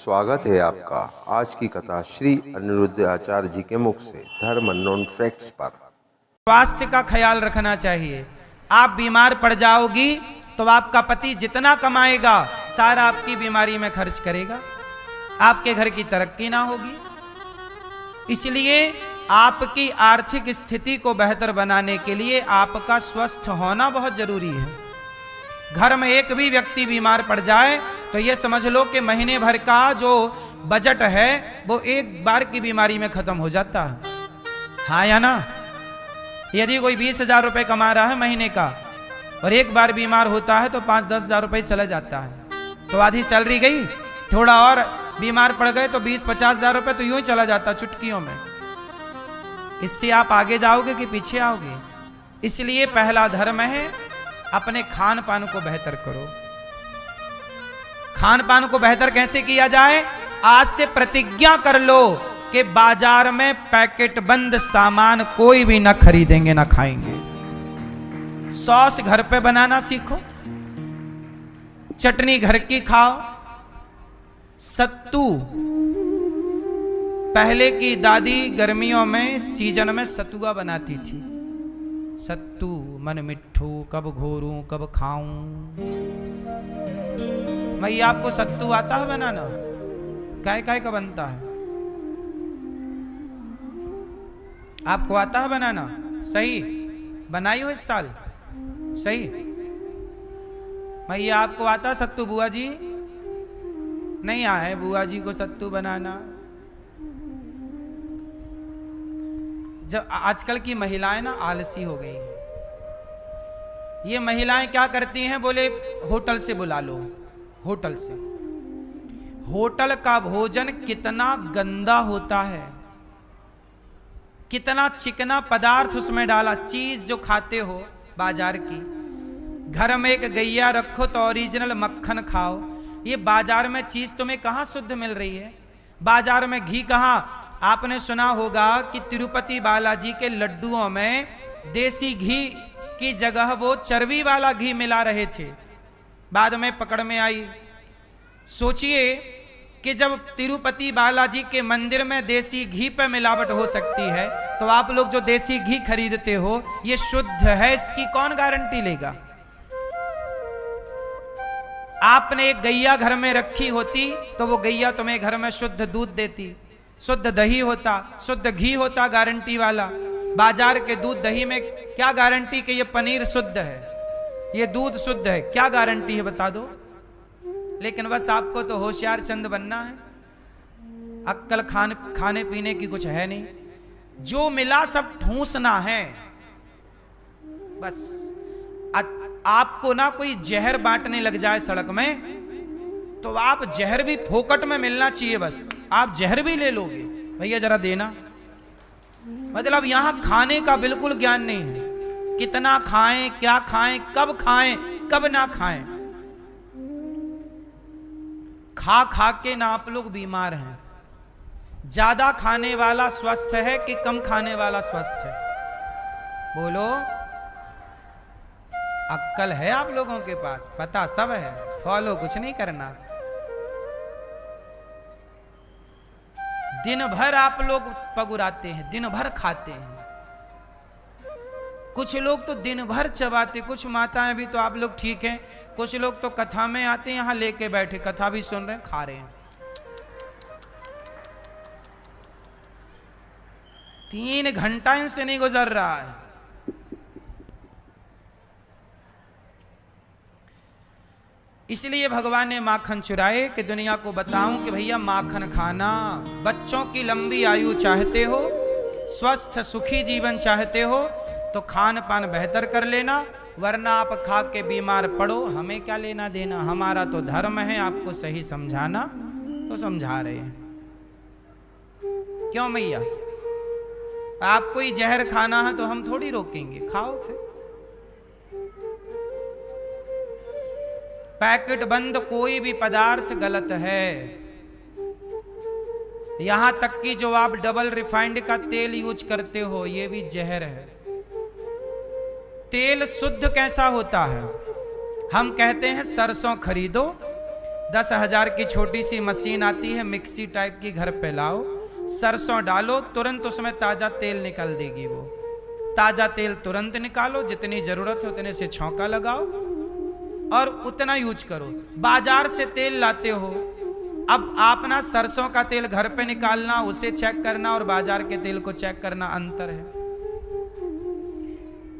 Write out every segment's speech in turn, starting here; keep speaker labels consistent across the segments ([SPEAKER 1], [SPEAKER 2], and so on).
[SPEAKER 1] स्वागत है आपका आज की कथा श्री अनिरुद्ध आचार्य जी के मुख से धर्म अननोन फैक्ट्स पर।
[SPEAKER 2] स्वास्थ्य का ख्याल रखना चाहिए। आप बीमार पड़ जाओगी तो आपका पति जितना कमाएगा सारा आपकी बीमारी में खर्च करेगा, आपके घर की तरक्की ना होगी। इसलिए आपकी आर्थिक स्थिति को बेहतर बनाने के लिए आपका स्वस्थ होना बहुत जरूरी है। घर में एक भी व्यक्ति बीमार पड़ जाए तो ये समझ लो कि महीने भर का जो बजट है वो एक बार की बीमारी में खत्म हो जाता है। हाँ या ना? यदि कोई 20,000 रुपये कमा रहा है महीने का और एक बार बीमार होता है तो 5-10 हज़ार रुपये चला जाता है, तो आधी सैलरी गई। थोड़ा और बीमार पड़ गए तो 20-50 हज़ार रुपये तो यूं ही चला जाता चुटकियों में। इससे आप आगे जाओगे कि पीछे आओगे? इसलिए पहला धर्म है अपने खान पान को बेहतर करो। खान पान को बेहतर कैसे किया जाए? आज से प्रतिज्ञा कर लो कि बाजार में पैकेट बंद सामान कोई भी ना खरीदेंगे ना खाएंगे। सॉस घर पे बनाना सीखो, चटनी घर की खाओ। सत्तू, पहले की दादी गर्मियों में सीजन में सतुआ बनाती थी। सत्तू मन मिठू कब घोरूं कब खाऊं। भैया आपको सत्तू आता है बनाना? काय का बनता है? आपको आता है बनाना? सही बनाई हो इस साल? सही। भैया आपको आता है सत्तू? बुआ जी नहीं आए बुआ जी को सत्तू बनाना। जब आजकल की महिलाएं ना आलसी हो गई हैं। ये महिलाएं क्या करती हैं? बोले होटल से बुला लो, होटल से। होटल का भोजन कितना गंदा होता है, कितना चिकना पदार्थ उसमें डाला। चीज जो खाते हो बाजार की, घर में एक गैया रखो तो ओरिजिनल मक्खन खाओ। ये बाजार में चीज तुम्हें कहां शुद्ध मिल रही है? बाजार में घी कहां? आपने सुना होगा कि तिरुपति बालाजी के लड्डुओं में देसी घी की जगह वो चर्बी वाला घी मिला रहे थे, बाद में पकड़ में आई। सोचिए कि जब तिरुपति बालाजी के मंदिर में देसी घी पे मिलावट हो सकती है तो आप लोग जो देसी घी खरीदते हो ये शुद्ध है, इसकी कौन गारंटी लेगा? आपने एक गैया घर में रखी होती तो वो गैया तुम्हें घर में शुद्ध दूध देती, शुद्ध दही होता, शुद्ध घी होता गारंटी वाला। बाजार के दूध दही में क्या गारंटी कि ये पनीर शुद्ध है, ये दूध शुद्ध है? क्या गारंटी है बता दो? लेकिन बस आपको तो होशियार चंद बनना है, अक्कल खाने पीने की कुछ है नहीं। जो मिला सब ठूंसना है बस। आपको ना कोई जहर बांटने लग जाए सड़क में तो आप जहर भी फोकट में मिलना चाहिए, बस आप जहर भी ले लोगे। भैया जरा देना। मतलब यहां खाने का बिल्कुल ज्ञान नहीं है। कितना खाएं, क्या खाएं, कब ना खाएं। खा खा के ना आप लोग बीमार हैं। ज्यादा खाने वाला स्वस्थ है कि कम खाने वाला स्वस्थ है? बोलो। अक्कल है आप लोगों के पास, पता सब है, फॉलो कुछ नहीं करना। दिन भर आप लोग पगुराते हैं, दिन भर खाते हैं। कुछ लोग तो दिन भर चबाते, कुछ माताएं भी तो आप लोग ठीक हैं। कुछ लोग तो कथा में आते हैं, यहां लेके बैठे कथा भी सुन रहे हैं, खा रहे हैं। 3 घंटा इनसे नहीं गुजर रहा है। इसलिए भगवान ने माखन चुराए कि दुनिया को बताऊं कि भैया माखन खाना। बच्चों की लंबी आयु चाहते हो, स्वस्थ सुखी जीवन चाहते हो तो खान पान बेहतर कर लेना, वरना आप खा के बीमार पड़ो। हमें क्या लेना देना? हमारा तो धर्म है आपको सही समझाना, तो समझा रहे हैं। क्यों मैया? आपको ही जहर खाना है तो हम थोड़ी रोकेंगे, खाओ फिर। पैकेट बंद कोई भी पदार्थ गलत है। यहां तक कि जो आप डबल रिफाइंड का तेल यूज करते हो ये भी जहर है। तेल शुद्ध कैसा होता है? हम कहते हैं सरसों खरीदो, 10,000 की छोटी सी मशीन आती है, मिक्सी टाइप की, घर पे लाओ, सरसों डालो, तुरंत उसमें ताजा तेल निकल देगी। वो ताजा तेल तुरंत निकालो, जितनी जरूरत है उतने से छौंका लगाओ और उतना यूज करो। बाजार से तेल लाते हो, अब आप ना सरसों का तेल घर पे निकालना, उसे चेक करना और बाजार के तेल को चेक करना, अंतर है।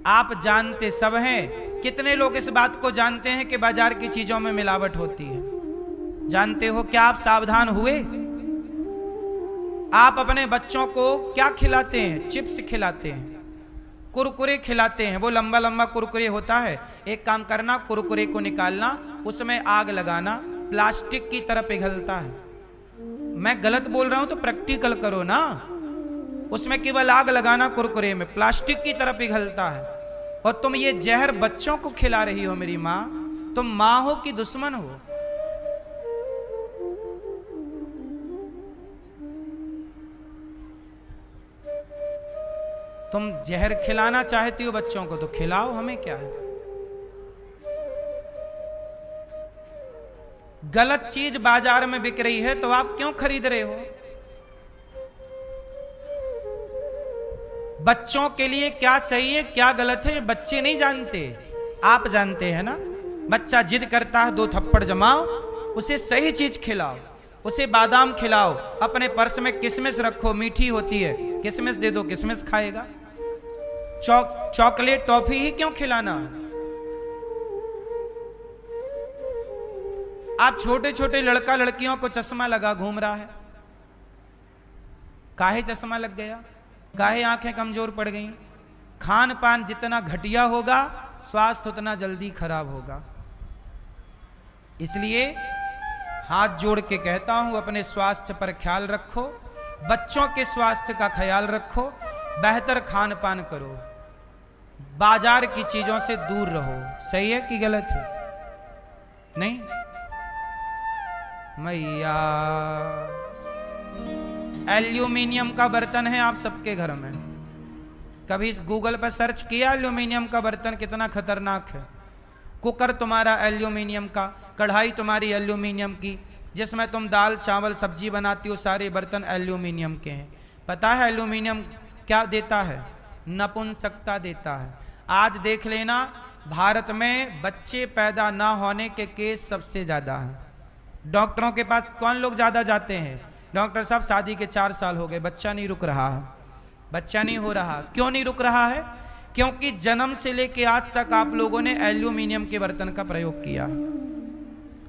[SPEAKER 2] आप जानते सब हैं, कितने लोग इस बात को जानते हैं कि बाजार की चीजों में मिलावट होती है? जानते हो? क्या आप सावधान हुए? आप अपने बच्चों को क्या खिलाते हैं? चिप्स खिलाते हैं, कुरकुरे खिलाते हैं, वो लंबा लंबा कुरकुरे होता है। एक काम करना, कुरकुरे को निकालना, उसमें आग लगाना, प्लास्टिक की तरह पिघलता है। मैं गलत बोल रहा हूं तो प्रैक्टिकल करो ना। उसमें केवल आग लगाना, कुरकुरे में प्लास्टिक की तरह पिघलता है। और तुम ये जहर बच्चों को खिला रही हो मेरी माँ। तुम माँ हो कि दुश्मन हो? तुम जहर खिलाना चाहती हो बच्चों को तो खिलाओ, हमें क्या है। गलत चीज बाजार में बिक रही है तो आप क्यों खरीद रहे हो? बच्चों के लिए क्या सही है क्या गलत है बच्चे नहीं जानते, आप जानते हैं ना। बच्चा जिद करता है, 2 थप्पड़ जमाओ, उसे सही चीज खिलाओ, उसे बादाम खिलाओ, अपने पर्स में किशमिश रखो, मीठी होती है, किशमिश दे दो, किशमिश खाएगा। चॉकलेट टॉफी ही क्यों खिलाना? आप छोटे छोटे लड़का लड़कियों को चश्मा लगा घूम रहा है। काहे चश्मा लग गया? काहे आंखें कमजोर पड़ गई? खान पान जितना घटिया होगा स्वास्थ्य उतना जल्दी खराब होगा। इसलिए हाथ जोड़ के कहता हूं, अपने स्वास्थ्य पर ख्याल रखो, बच्चों के स्वास्थ्य का ख्याल रखो, बेहतर खान पान करो, बाजार की चीजों से दूर रहो। सही है कि गलत है? नहीं मैया, एल्यूमिनियम का बर्तन है आप सबके घर में। कभी गूगल पर सर्च किया एल्यूमिनियम का बर्तन कितना खतरनाक है? कुकर तुम्हारा एल्यूमिनियम का, कढ़ाई तुम्हारी एल्यूमिनियम की, जिसमें तुम दाल चावल सब्जी बनाती हो, सारे बर्तन एल्यूमिनियम के हैं। पता है एल्यूमिनियम क्या देता है? नपुंसकता देता है। आज देख लेना, भारत में बच्चे पैदा ना होने के केस सबसे ज्यादा हैं। डॉक्टरों के पास कौन लोग ज्यादा जाते हैं? डॉक्टर साहब शादी के 4 साल हो गए, बच्चा नहीं रुक रहा है, बच्चा नहीं हो रहा। क्यों नहीं रुक रहा है? क्योंकि जन्म से लेके आज तक आप लोगों ने एल्यूमिनियम के बर्तन का प्रयोग किया।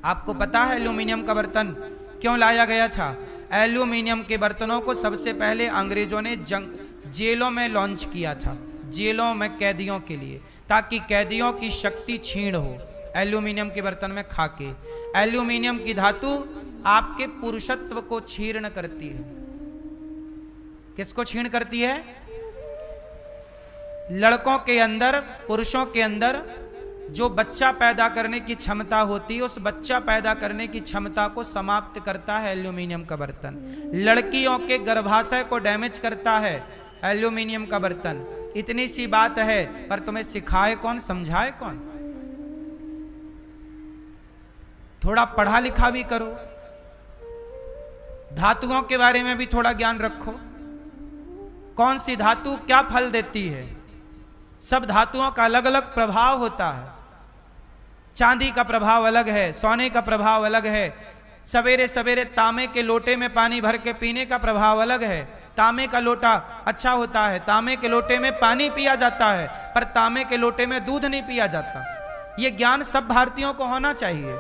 [SPEAKER 2] आपको पता है एल्यूमिनियम का बर्तन क्यों लाया गया था? एल्यूमिनियम के बर्तनों को सबसे पहले अंग्रेजों ने जेलों में लॉन्च किया था, जेलों में कैदियों के लिए, ताकि कैदियों की शक्ति क्षीण हो एल्यूमिनियम के बर्तन में खाके। एल्यूमिनियम की धातु आपके पुरुषत्व को क्षीण करती है। किसको क्षीण करती है? लड़कों के अंदर, पुरुषों के अंदर जो बच्चा पैदा करने की क्षमता होती है, उस बच्चा पैदा करने की क्षमता को समाप्त करता है एल्यूमिनियम का बर्तन। लड़कियों के गर्भाशय को डैमेज करता है एल्यूमिनियम का बर्तन। इतनी सी बात है, पर तुम्हें सिखाए कौन, समझाए कौन? थोड़ा पढ़ा लिखा भी करो, धातुओं के बारे में भी थोड़ा ज्ञान रखो। कौन सी धातु क्या फल देती है? सब धातुओं का अलग अलग प्रभाव होता है। चांदी का प्रभाव अलग है, सोने का प्रभाव अलग है, सवेरे सवेरे तांबे के लोटे में पानी भर के पीने का प्रभाव अलग है। तांबे का लोटा अच्छा होता है, तांबे के लोटे में पानी पिया जाता है, पर तांबे के लोटे में दूध नहीं पिया जाता। यह ज्ञान सब भारतीयों को होना चाहिए।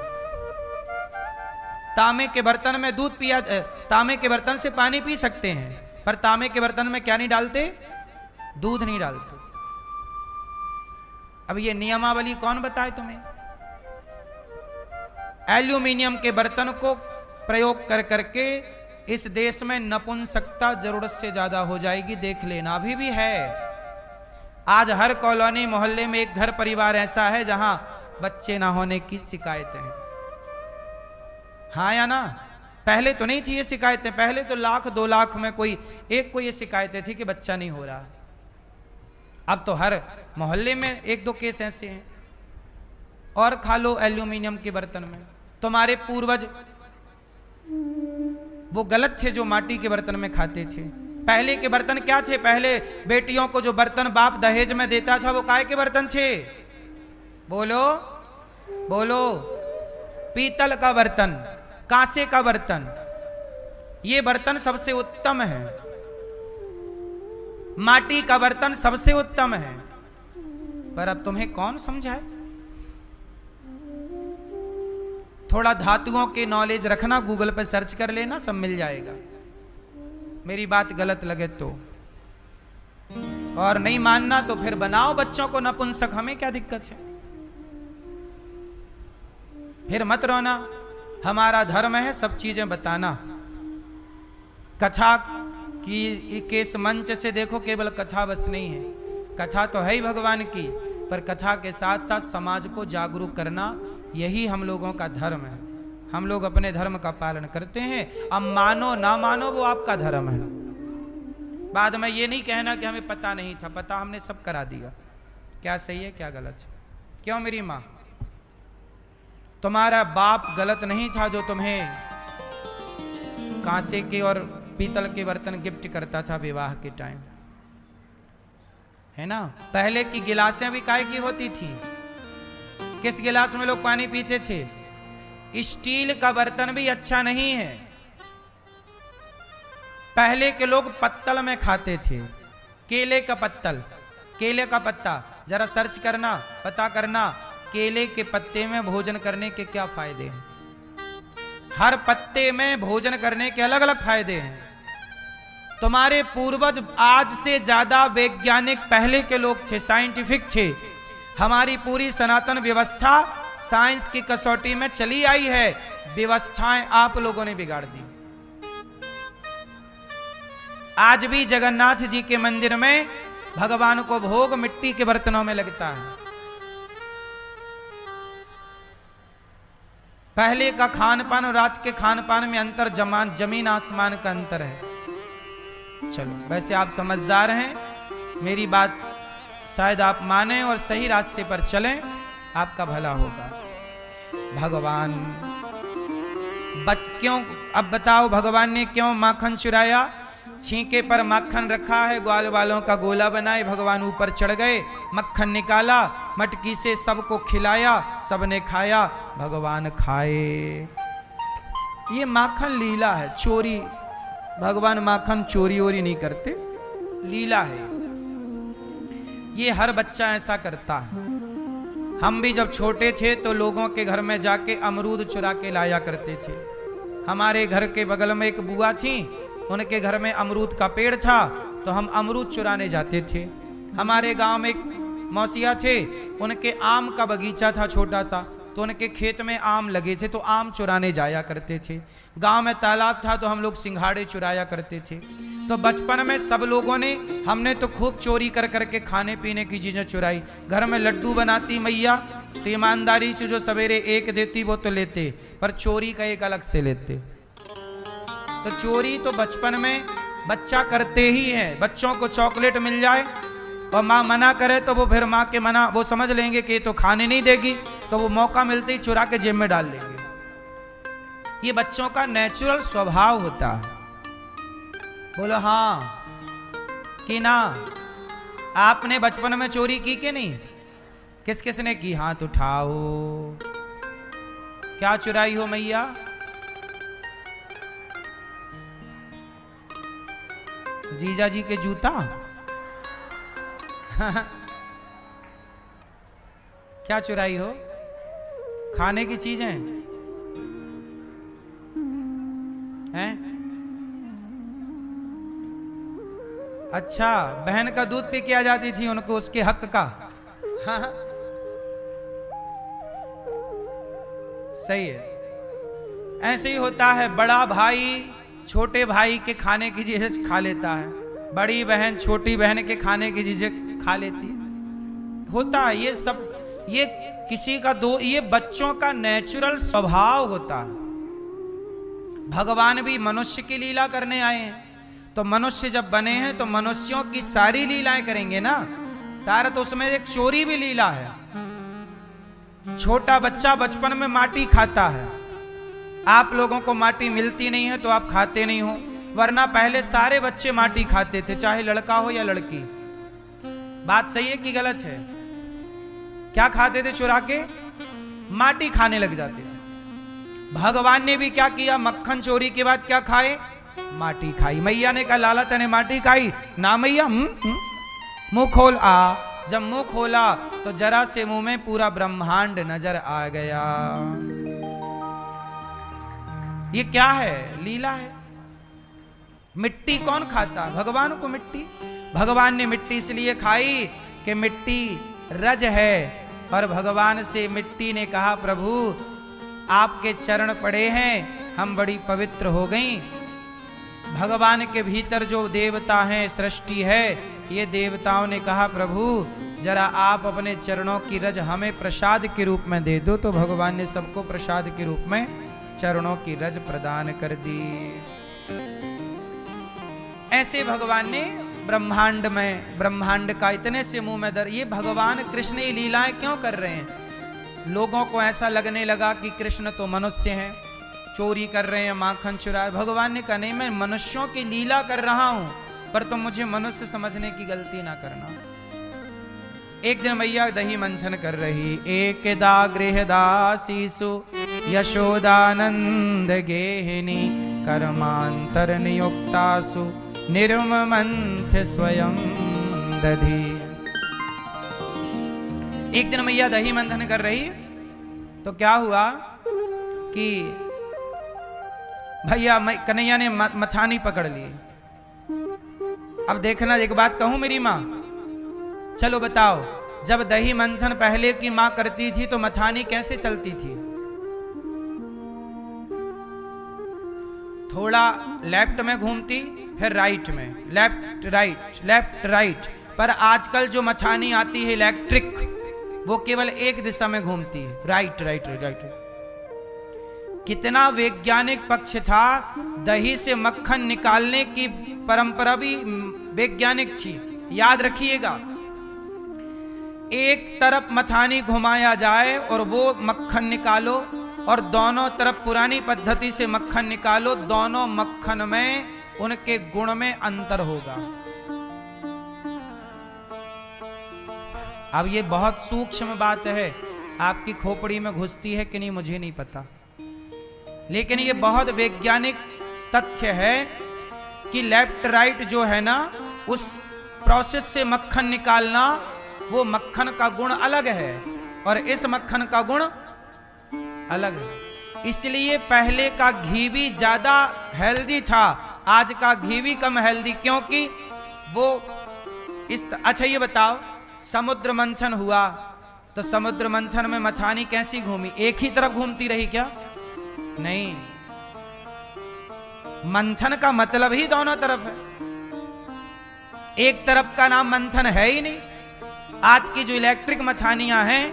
[SPEAKER 2] तांबे के बर्तन में दूध पिया, तांबे के बर्तन से पानी पी सकते हैं, पर तांबे के बर्तन में क्या नहीं डालते? दूध नहीं डालते। अब ये नियमावली कौन बताए तुम्हें? एल्यूमिनियम के बर्तन को प्रयोग कर करके इस देश में नपुंसकता जरूरत से ज्यादा हो जाएगी, देख लेना। अभी भी है, आज हर कॉलोनी मोहल्ले में एक घर परिवार ऐसा है जहां बच्चे ना होने की शिकायतें हैं। हाँ या ना? पहले तो नहीं थी ये शिकायतें, पहले तो 1,00,000 2 लाख में कोई ये शिकायतें थी कि बच्चा नहीं हो रहा। अब तो हर मोहल्ले में 1-2 केस ऐसे हैं। और खा लो एल्यूमिनियम के बर्तन में, तुम्हारे पूर्वज वो गलत थे जो माटी के बर्तन में खाते थे। पहले के बर्तन क्या थे? पहले बेटियों को जो बर्तन बाप दहेज में देता था वो काय के बर्तन थे? बोलो बोलो। पीतल का बर्तन, कांसे का बर्तन, ये बर्तन सबसे उत्तम है। माटी का बर्तन सबसे उत्तम है। पर अब तुम्हें कौन समझाए? थोड़ा धातुओं के नॉलेज रखना, गूगल पर सर्च कर लेना, सब मिल जाएगा। मेरी बात गलत लगे तो, और नहीं मानना तो फिर बनाओ बच्चों को नपुंसक, हमें क्या दिक्कत है? फिर मत रोना, हमारा धर्म है सब चीजें बताना। कथा की के इस मंच से देखो, केवल कथा बस नहीं है, कथा तो है ही भगवान की, पर कथा के साथ साथ समाज को जागरूक करना, यही हम लोगों का धर्म है। हम लोग अपने धर्म का पालन करते हैं। अब मानो ना मानो वो आपका धर्म है। बाद में ये नहीं कहना कि हमें पता नहीं था, पता हमने सब करा दिया। क्या सही है क्या गलत है? क्यों मेरी माँ, तुम्हारा बाप गलत नहीं था जो तुम्हें कांसे के और पीतल के बर्तन गिफ्ट करता था विवाह के टाइम, है ना? पहले की गिलासें भी काय की होती थी? किस गिलास में लोग पानी पीते थे? स्टील का बर्तन भी अच्छा नहीं है। पहले के लोग पत्तल में खाते थे, केले का पत्तल, केले का पत्ता, जरा सर्च करना, पता करना केले के पत्ते में भोजन करने के क्या फायदे हैं। हर पत्ते में भोजन करने के अलग अलग फायदे हैं। तुम्हारे पूर्वज आज से ज्यादा वैज्ञानिक पहले के लोग थे, साइंटिफिक थे। हमारी पूरी सनातन व्यवस्था साइंस की कसौटी में चली आई है, व्यवस्थाएं आप लोगों ने बिगाड़ दी। आज भी जगन्नाथ जी के मंदिर में भगवान को भोग मिट्टी के बर्तनों में लगता है। पहले का खान पान और आज के खान पान में अंतर जमीन आसमान का अंतर है। चलो, वैसे आप समझदार हैं, मेरी बात शायद आप माने और सही रास्ते पर चलें, आपका भला होगा। भगवान क्यों, अब बताओ भगवान ने क्यों माखन चुराया? छींके पर माखन रखा है, ग्वाल वालों का गोला बनाए, भगवान ऊपर चढ़ गए, मक्खन निकाला, मटकी से सबको खिलाया, सबने खाया, भगवान खाए। ये माखन लीला है, चोरी, भगवान माखन चोरी वोरी नहीं करते, लीला है। ये हर बच्चा ऐसा करता है। हम भी जब छोटे थे तो लोगों के घर में जाके अमरूद चुरा के लाया करते थे। हमारे घर के बगल में एक बुआ थी, उनके घर में अमरूद का पेड़ था, तो हम अमरूद चुराने जाते थे। हमारे गांव में एक मौसिया थे, उनके आम का बगीचा था छोटा सा, तो उनके खेत में आम लगे थे, तो आम चुराने जाया करते थे। गांव में तालाब था तो हम लोग सिंघाड़े चुराया करते थे। तो बचपन में सब लोगों ने, हमने तो खूब चोरी कर करके खाने पीने की चीजें चुराई। घर में लड्डू बनाती मैया तो ईमानदारी से जो सवेरे एक देती वो तो लेते, पर चोरी का एक अलग से लेते। तो चोरी तो बचपन में बच्चा करते ही है। बच्चों को चॉकलेट मिल जाए और माँ मना करे तो वो फिर माँ के मना वो समझ लेंगे कि ये तो खाने नहीं देगी, तो वो मौका मिलते ही चुरा के जेब में डाल लेंगे। ये बच्चों का नेचुरल स्वभाव होता है। बोलो हाँ कि ना? आपने बचपन में चोरी की कि नहीं? किस किस ने की? हाथ उठाओ। क्या चुराई हो मैया? जीजा जी के जूता? क्या चुराई हो? खाने की चीजें हैं? अच्छा, बहन का दूध पी के आ जाती थी उनको उसके हक का। हाँ सही है। ऐसे ही होता है, बड़ा भाई छोटे भाई के खाने की चीजें खा लेता है, बड़ी बहन छोटी बहन के खाने की चीजें खा लेती है। होता है ये सब, ये किसी का दो, ये बच्चों का नेचुरल स्वभाव होता है। भगवान भी मनुष्य की लीला करने आए हैं, तो मनुष्य जब बने हैं तो मनुष्यों की सारी लीलाएं करेंगे ना। सारा तो उसमें एक चोरी भी लीला है। छोटा बच्चा बचपन में माटी खाता है, आप लोगों को माटी मिलती नहीं है तो आप खाते नहीं हो, वरना पहले सारे बच्चे माटी खाते थे, चाहे लड़का हो या लड़की। बात सही है कि गलत है? क्या खाते थे चुरा के? माटी खाने लग जाते थे। भगवान ने भी क्या किया? मक्खन चोरी के बाद क्या खाए? माटी खाई। मैया ने कहा लाला तने माटी खाई ना मैया, मुंह खोल। जब मुंह खोला तो जरा से मुंह में पूरा ब्रह्मांड नजर आ गया। ये क्या है? लीला है। मिट्टी कौन खाता? भगवान को मिट्टी। भगवान ने मिट्टी इसलिए खाई कि मिट्टी रज है, और भगवान से मिट्टी ने कहा प्रभु आपके चरण पड़े हैं, हम बड़ी पवित्र हो गई। भगवान के भीतर जो देवता हैं, सृष्टि है, ये देवताओं ने कहा प्रभु जरा आप अपने चरणों की रज हमें प्रसाद के रूप में दे दो। तो भगवान ने सबको प्रसाद के रूप में चरणों की रज प्रदान कर दी। ऐसे भगवान ने ब्रह्मांड में, ब्रह्मांड का इतने से मुंह में दर। ये भगवान कृष्ण ये लीलाएं क्यों कर रहे हैं? लोगों को ऐसा लगने लगा कि कृष्ण तो मनुष्य हैं, चोरी कर रहे हैं, माखन चुरा। भगवान ने कहा नहीं, मैं मनुष्यों की लीला कर रहा हूं, पर तुम मुझे मनुष्य समझने की गलती ना करना। एक दिन मैया दही मंथन कर रही। एकदा गृहदासीसु यशोदानंद गेहिनी कर्मांतर नियुक्तासु निर्ममंथ स्वयं दधी। एक दिन मैया दही मंथन कर रही तो क्या हुआ कि भैया कन्हैया ने मछानी पकड़ ली। अब देखना, एक बात कहूं मेरी माँ, चलो बताओ, जब दही मंथन पहले की माँ करती थी तो मछानी कैसे चलती थी? थोड़ा लेफ्ट में घूमती, फिर राइट में, लेफ्ट राइट लेफ्ट राइट। पर आजकल जो मछानी आती है इलेक्ट्रिक, वो केवल एक दिशा में घूमती है, राइट राइट राइट राइट। कितना वैज्ञानिक पक्ष था। दही से मक्खन निकालने की परंपरा भी वैज्ञानिक थी, याद रखिएगा। एक तरफ मछानी घुमाया जाए और वो मक्खन निकालो, और दोनों तरफ पुरानी पद्धति से मक्खन निकालो, दोनों मक्खन में उनके गुण में अंतर होगा। अब ये बहुत सूक्ष्म बात है, आपकी खोपड़ी में घुसती है कि नहीं मुझे नहीं पता, लेकिन ये बहुत वैज्ञानिक तथ्य है कि लेफ्ट राइट जो है ना, उस प्रोसेस से मक्खन निकालना, वो मक्खन का गुण अलग है और इस मक्खन का गुण अलग है। इसलिए पहले का घी भी ज्यादा हेल्दी था, आज का घी भी कम हेल्दी, क्योंकि वो अच्छा ये बताओ, समुद्र मंथन हुआ तो समुद्र मंथन में मछानी कैसी घूमी? एक ही तरफ घूमती रही क्या? नहीं, मंथन का मतलब ही दोनों तरफ है, एक तरफ का नाम मंथन है ही नहीं। आज की जो इलेक्ट्रिक मछानियां हैं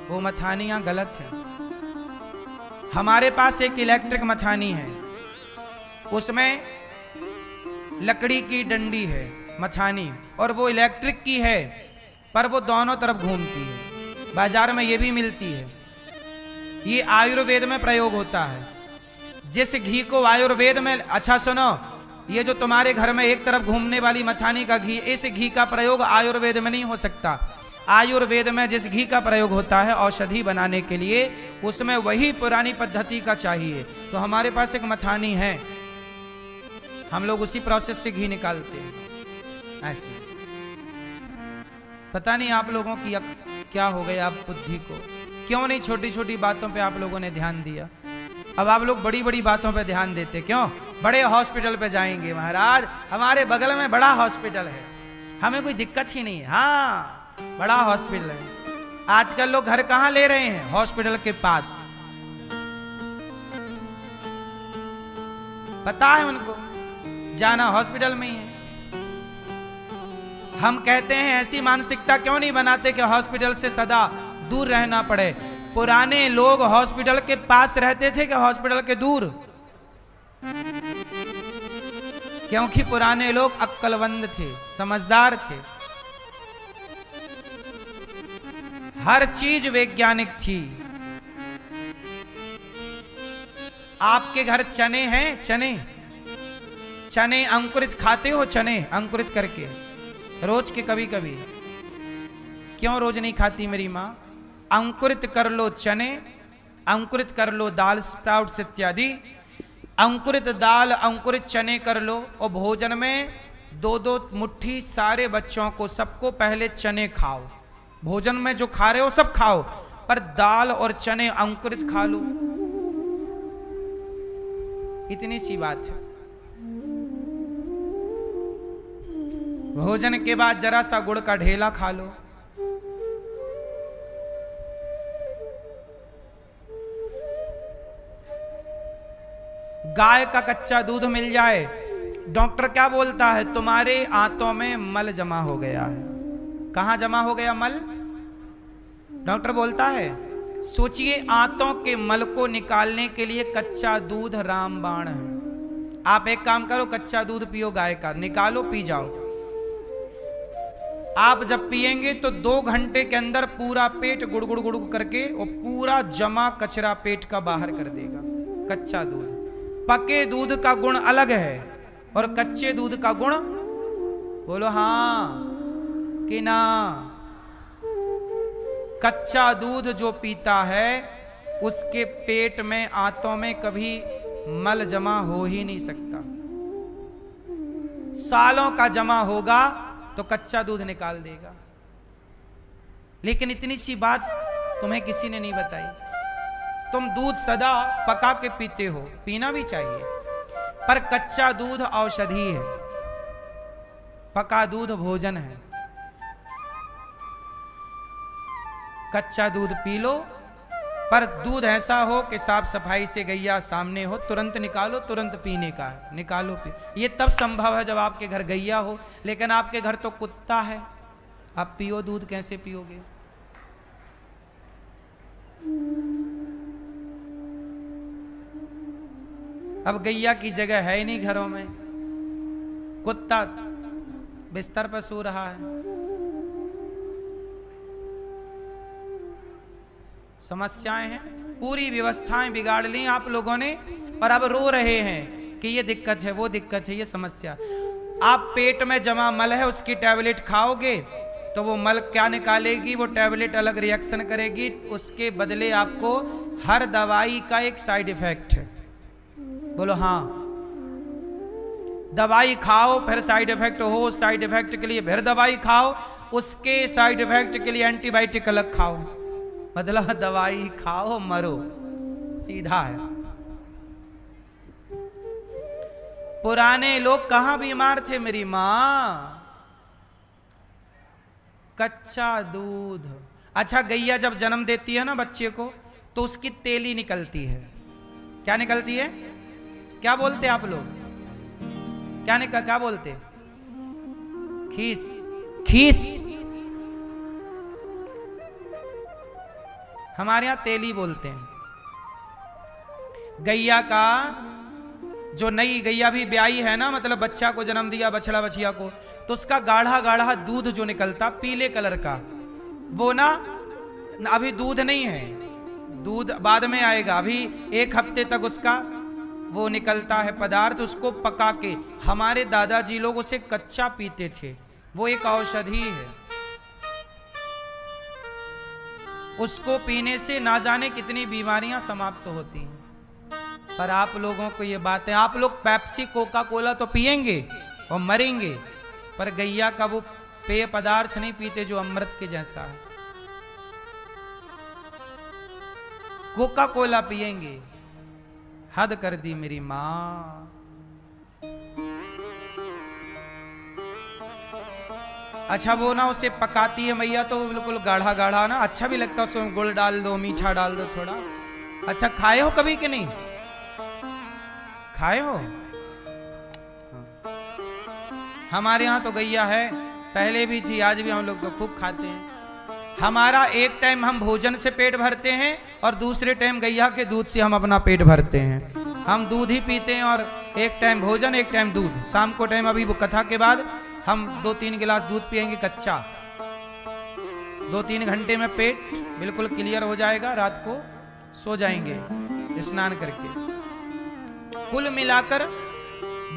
[SPEAKER 2] वो मछानियां गलत है। हमारे पास एक इलेक्ट्रिक मछानी है, उसमें लकड़ी की डंडी है मछानी, और वो इलेक्ट्रिक की है, पर वो दोनों तरफ घूमती है। बाजार में ये भी मिलती है, ये आयुर्वेद में प्रयोग होता है। जिस घी को आयुर्वेद में, अच्छा सुनो, ये जो तुम्हारे घर में एक तरफ घूमने वाली मछानी का घी, इस घी का प्रयोग आयुर्वेद में नहीं हो सकता। आयुर्वेद में जिस घी का प्रयोग होता है औषधि बनाने के लिए, उसमें वही पुरानी पद्धति का चाहिए। तो हमारे पास एक मछानी है, हम लोग उसी प्रोसेस से घी निकालते हैं। ऐसे पता नहीं आप लोगों की अब क्या हो गया, आप बुद्धि को क्यों नहीं छोटी छोटी बातों पे आप लोगों ने ध्यान दिया। अब आप लोग बड़ी बड़ी बातों पे ध्यान देते क्यों? बड़े हॉस्पिटल पे जाएंगे महाराज, हमारे बगल में बड़ा हॉस्पिटल है, हमें कोई दिक्कत ही नहीं है। हाँ, बड़ा हॉस्पिटल है। आजकल लोग घर कहां ले रहे हैं? हॉस्पिटल के पास। पता है उनको, जाना हॉस्पिटल में ही है। हम कहते हैं ऐसी मानसिकता क्यों नहीं बनाते कि हॉस्पिटल से सदा दूर रहना पड़े। पुराने लोग हॉस्पिटल के पास रहते थे कि हॉस्पिटल के दूर? क्योंकि पुराने लोग अक्लमंद थे, समझदार थे, हर चीज वैज्ञानिक थी। आपके घर चने हैं? चने चने अंकुरित खाते हो? चने अंकुरित करके रोज के कभी कभी? क्यों रोज नहीं खाती मेरी माँ? अंकुरित कर लो चने, अंकुरित कर लो दाल स्प्राउट्स इत्यादि, अंकुरित दाल अंकुरित चने कर लो और भोजन में 2-2 मुट्ठी सारे बच्चों को, सबको पहले चने खाओ। भोजन में जो खा रहे हो सब खाओ, पर दाल और चने अंकुरित खा लो। इतनी सी बात है। भोजन के बाद जरा सा गुड़ का ढेला खा लो। गाय का कच्चा दूध मिल जाए, डॉक्टर क्या बोलता है? तुम्हारे आंतों में मल जमा हो गया है। कहां जमा हो गया मल? डॉक्टर बोलता है। सोचिए, आंतों के मल को निकालने के लिए कच्चा दूध रामबाण है। आप एक काम करो, कच्चा दूध पियो गाय का, निकालो पी जाओ। आप जब पिएंगे तो 2 घंटे के अंदर पूरा पेट गुड़ गुड़ गुड़ करके और पूरा जमा कचरा पेट का बाहर कर देगा कच्चा दूध। पके दूध का गुण अलग है और कच्चे दूध का गुण, बोलो हाँ कि ना? कच्चा दूध जो पीता है उसके पेट में, आंतों में कभी मल जमा हो ही नहीं सकता। सालों का जमा होगा तो कच्चा दूध निकाल देगा। लेकिन इतनी सी बात तुम्हें किसी ने नहीं बताई। तुम दूध सदा पका के पीते हो, पीना भी चाहिए, पर कच्चा दूध औषधि है, पका दूध भोजन है। कच्चा दूध पी लो, पर दूध ऐसा हो कि साफ सफाई से गैया सामने हो, तुरंत निकालो, तुरंत पीने का है, निकालो पी। ये तब संभव है जब आपके घर गैया हो, लेकिन आपके घर तो कुत्ता है, आप पियो दूध कैसे पियोगे? अब गैया की जगह है ही नहीं घरों में, कुत्ता बिस्तर पर सो रहा है। समस्याएं हैं, पूरी व्यवस्थाएं बिगाड़ ली आप लोगों ने, और अब रो रहे हैं कि ये दिक्कत है, वो दिक्कत है, ये समस्या। आप पेट में जमा मल है, उसकी टैबलेट खाओगे तो वो मल क्या निकालेगी? वो टैबलेट अलग रिएक्शन करेगी। उसके बदले आपको हर दवाई का एक साइड इफेक्ट है। बोलो हाँ। दवाई खाओ, फिर साइड इफेक्ट हो, साइड इफेक्ट के लिए फिर दवाई खाओ, उसके साइड इफेक्ट के लिए एंटीबायोटिक अलग खाओ। मतलब दवाई खाओ मरो, सीधा है। पुराने लोग कहां बीमार थे मेरी मां? कच्चा दूध। अच्छा, गैया जब जन्म देती है ना बच्चे को, तो उसकी तेली निकलती है। क्या निकलती है? क्या बोलते आप लोग? क्या बोलते? खीस। खीस हमारे यहां तेली बोलते हैं। गैया का, जो नई गैया भी ब्याई है ना, मतलब बच्चा को जन्म दिया, बछड़ा बछिया को, तो उसका गाढ़ा गाढ़ा दूध जो निकलता पीले कलर का, वो ना अभी दूध नहीं है, दूध बाद में आएगा। अभी 1 हफ्ते तक उसका वो निकलता है पदार्थ, उसको पका के हमारे दादाजी लोग उसे कच्चा पीते थे। वो एक औषधि है, उसको पीने से ना जाने कितनी बीमारियां समाप्त होती हैं। पर आप लोगों को ये बात है, आप लोग पेप्सी कोका कोला तो पिएंगे और मरेंगे, पर गैया का वो पेय पदार्थ नहीं पीते जो अमृत के जैसा है। कोका कोला पिएंगे। हद कर दी मेरी मां। अच्छा, वो ना उसे पकाती है मैया, तो बिल्कुल गाढ़ा गाढ़ा ना, अच्छा भी लगता है। उसमें गुड़ डाल दो, मीठा डाल दो थोड़ा। अच्छा, खाए हो कभी कि नहीं? खाए हो? हमारे यहाँ तो गैया है, पहले भी थी, आज भी हम लोग तो खूब खाते हैं। हमारा एक टाइम हम भोजन से पेट भरते हैं और दूसरे टाइम गैया के दूध से हम अपना पेट भरते हैं। हम दूध ही पीते हैं और एक टाइम भोजन, एक टाइम दूध। शाम को टाइम, अभी वो कथा के बाद हम 2-3 गिलास दूध पिएंगे कच्चा। 2-3 घंटे में पेट बिल्कुल क्लियर हो जाएगा, रात को सो जाएंगे स्नान करके। कुल मिलाकर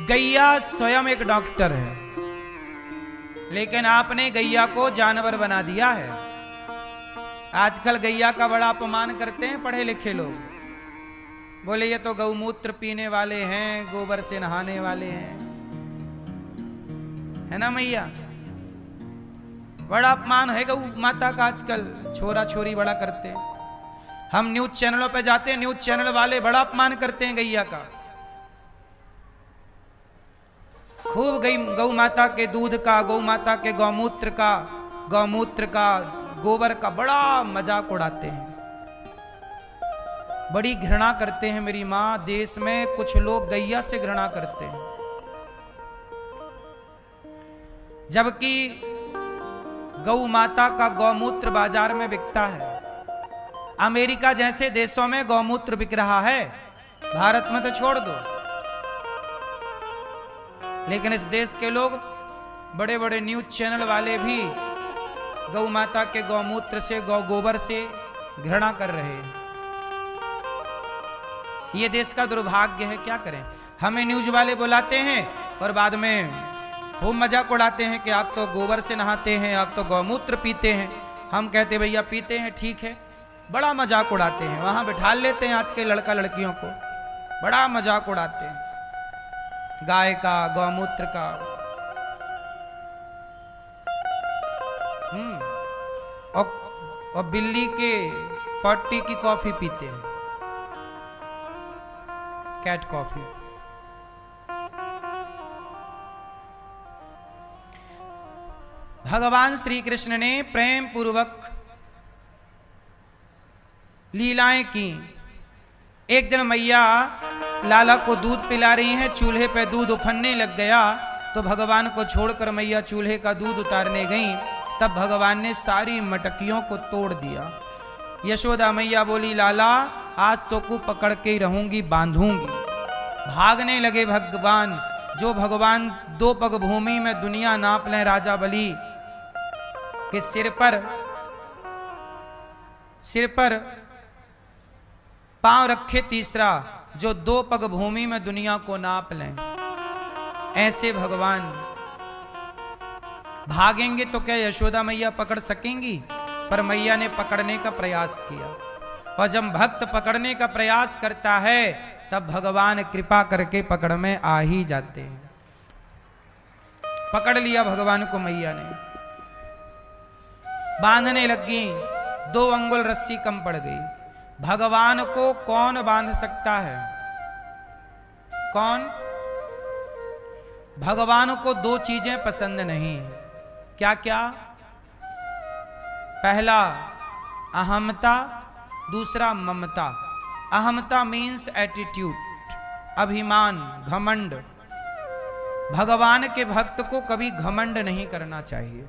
[SPEAKER 2] गैया स्वयं एक डॉक्टर है, लेकिन आपने गैया को जानवर बना दिया है। आजकल गैया का बड़ा अपमान करते हैं पढ़े लिखे लोग, बोले ये तो गौमूत्र पीने वाले हैं, गोबर से नहाने वाले हैं, है ना मैया। बड़ा अपमान है गौ माता का आजकल, छोरा छोरी बड़ा करते हैं। हम न्यूज चैनलों पे जाते हैं, न्यूज चैनल वाले बड़ा अपमान करते हैं गैया का। खूब गौ माता के दूध का, गौ माता के गौमूत्र का, गोबर का बड़ा मजाक उड़ाते हैं, बड़ी घृणा करते हैं। मेरी माँ, देश में कुछ लोग गैया से घृणा करते हैं, जबकि गौ माता का गौमूत्र बाजार में बिकता है। अमेरिका जैसे देशों में गौमूत्र बिक रहा है, भारत में तो छोड़ दो। लेकिन इस देश के लोग, बड़े बड़े न्यूज चैनल वाले भी गौ माता के गौमूत्र से, गोबर से घृणा कर रहे हैं। ये देश का दुर्भाग्य है, क्या करें। हमें न्यूज वाले बुलाते हैं और बाद में खूब मजाक उड़ाते हैं कि आप तो गोबर से नहाते हैं, आप तो गौमूत्र पीते हैं। हम कहते भैया पीते हैं, ठीक है, बड़ा मजाक उड़ाते हैं। वहां बिठा लेते हैं आज के लड़का लड़कियों को, बड़ा मजाक उड़ाते हैं गाय का, गौमूत्र का। और बिल्ली के पट्टी की कॉफी पीते हैं, कैट कॉफी। भगवान श्री कृष्ण ने प्रेम पूर्वक लीलाएं की। एक दिन मैया लाला को दूध पिला रही हैं, चूल्हे पे दूध उफनने लग गया, तो भगवान को छोड़कर मैया चूल्हे का दूध उतारने गईं। तब भगवान ने सारी मटकियों को तोड़ दिया। यशोदा मैया बोली, लाला आज तो को पकड़ के ही रहूंगी, बांधूंगी। भागने लगे भगवान। जो भगवान 2 पग भूमि में दुनिया नाप लें, राजा बलि के सिर पर पांव रखे तीसरा, जो 2 पग भूमि में दुनिया को नाप लें, ऐसे भगवान भागेंगे तो क्या यशोदा मैया पकड़ सकेंगी? पर मैया ने पकड़ने का प्रयास किया, और जब भक्त पकड़ने का प्रयास करता है तब भगवान कृपा करके पकड़ में आ ही जाते हैं। पकड़ लिया भगवान को मैया ने, बांधने लगी, 2 अंगुल रस्सी कम पड़ गई। भगवान को कौन बांध सकता है? कौन? भगवान को 2 चीजें पसंद नहीं। क्या क्या? पहला अहमता, दूसरा ममता। अहमता मीन्स एटीट्यूड, अभिमान, घमंड। भगवान के भक्त को कभी घमंड नहीं करना चाहिए।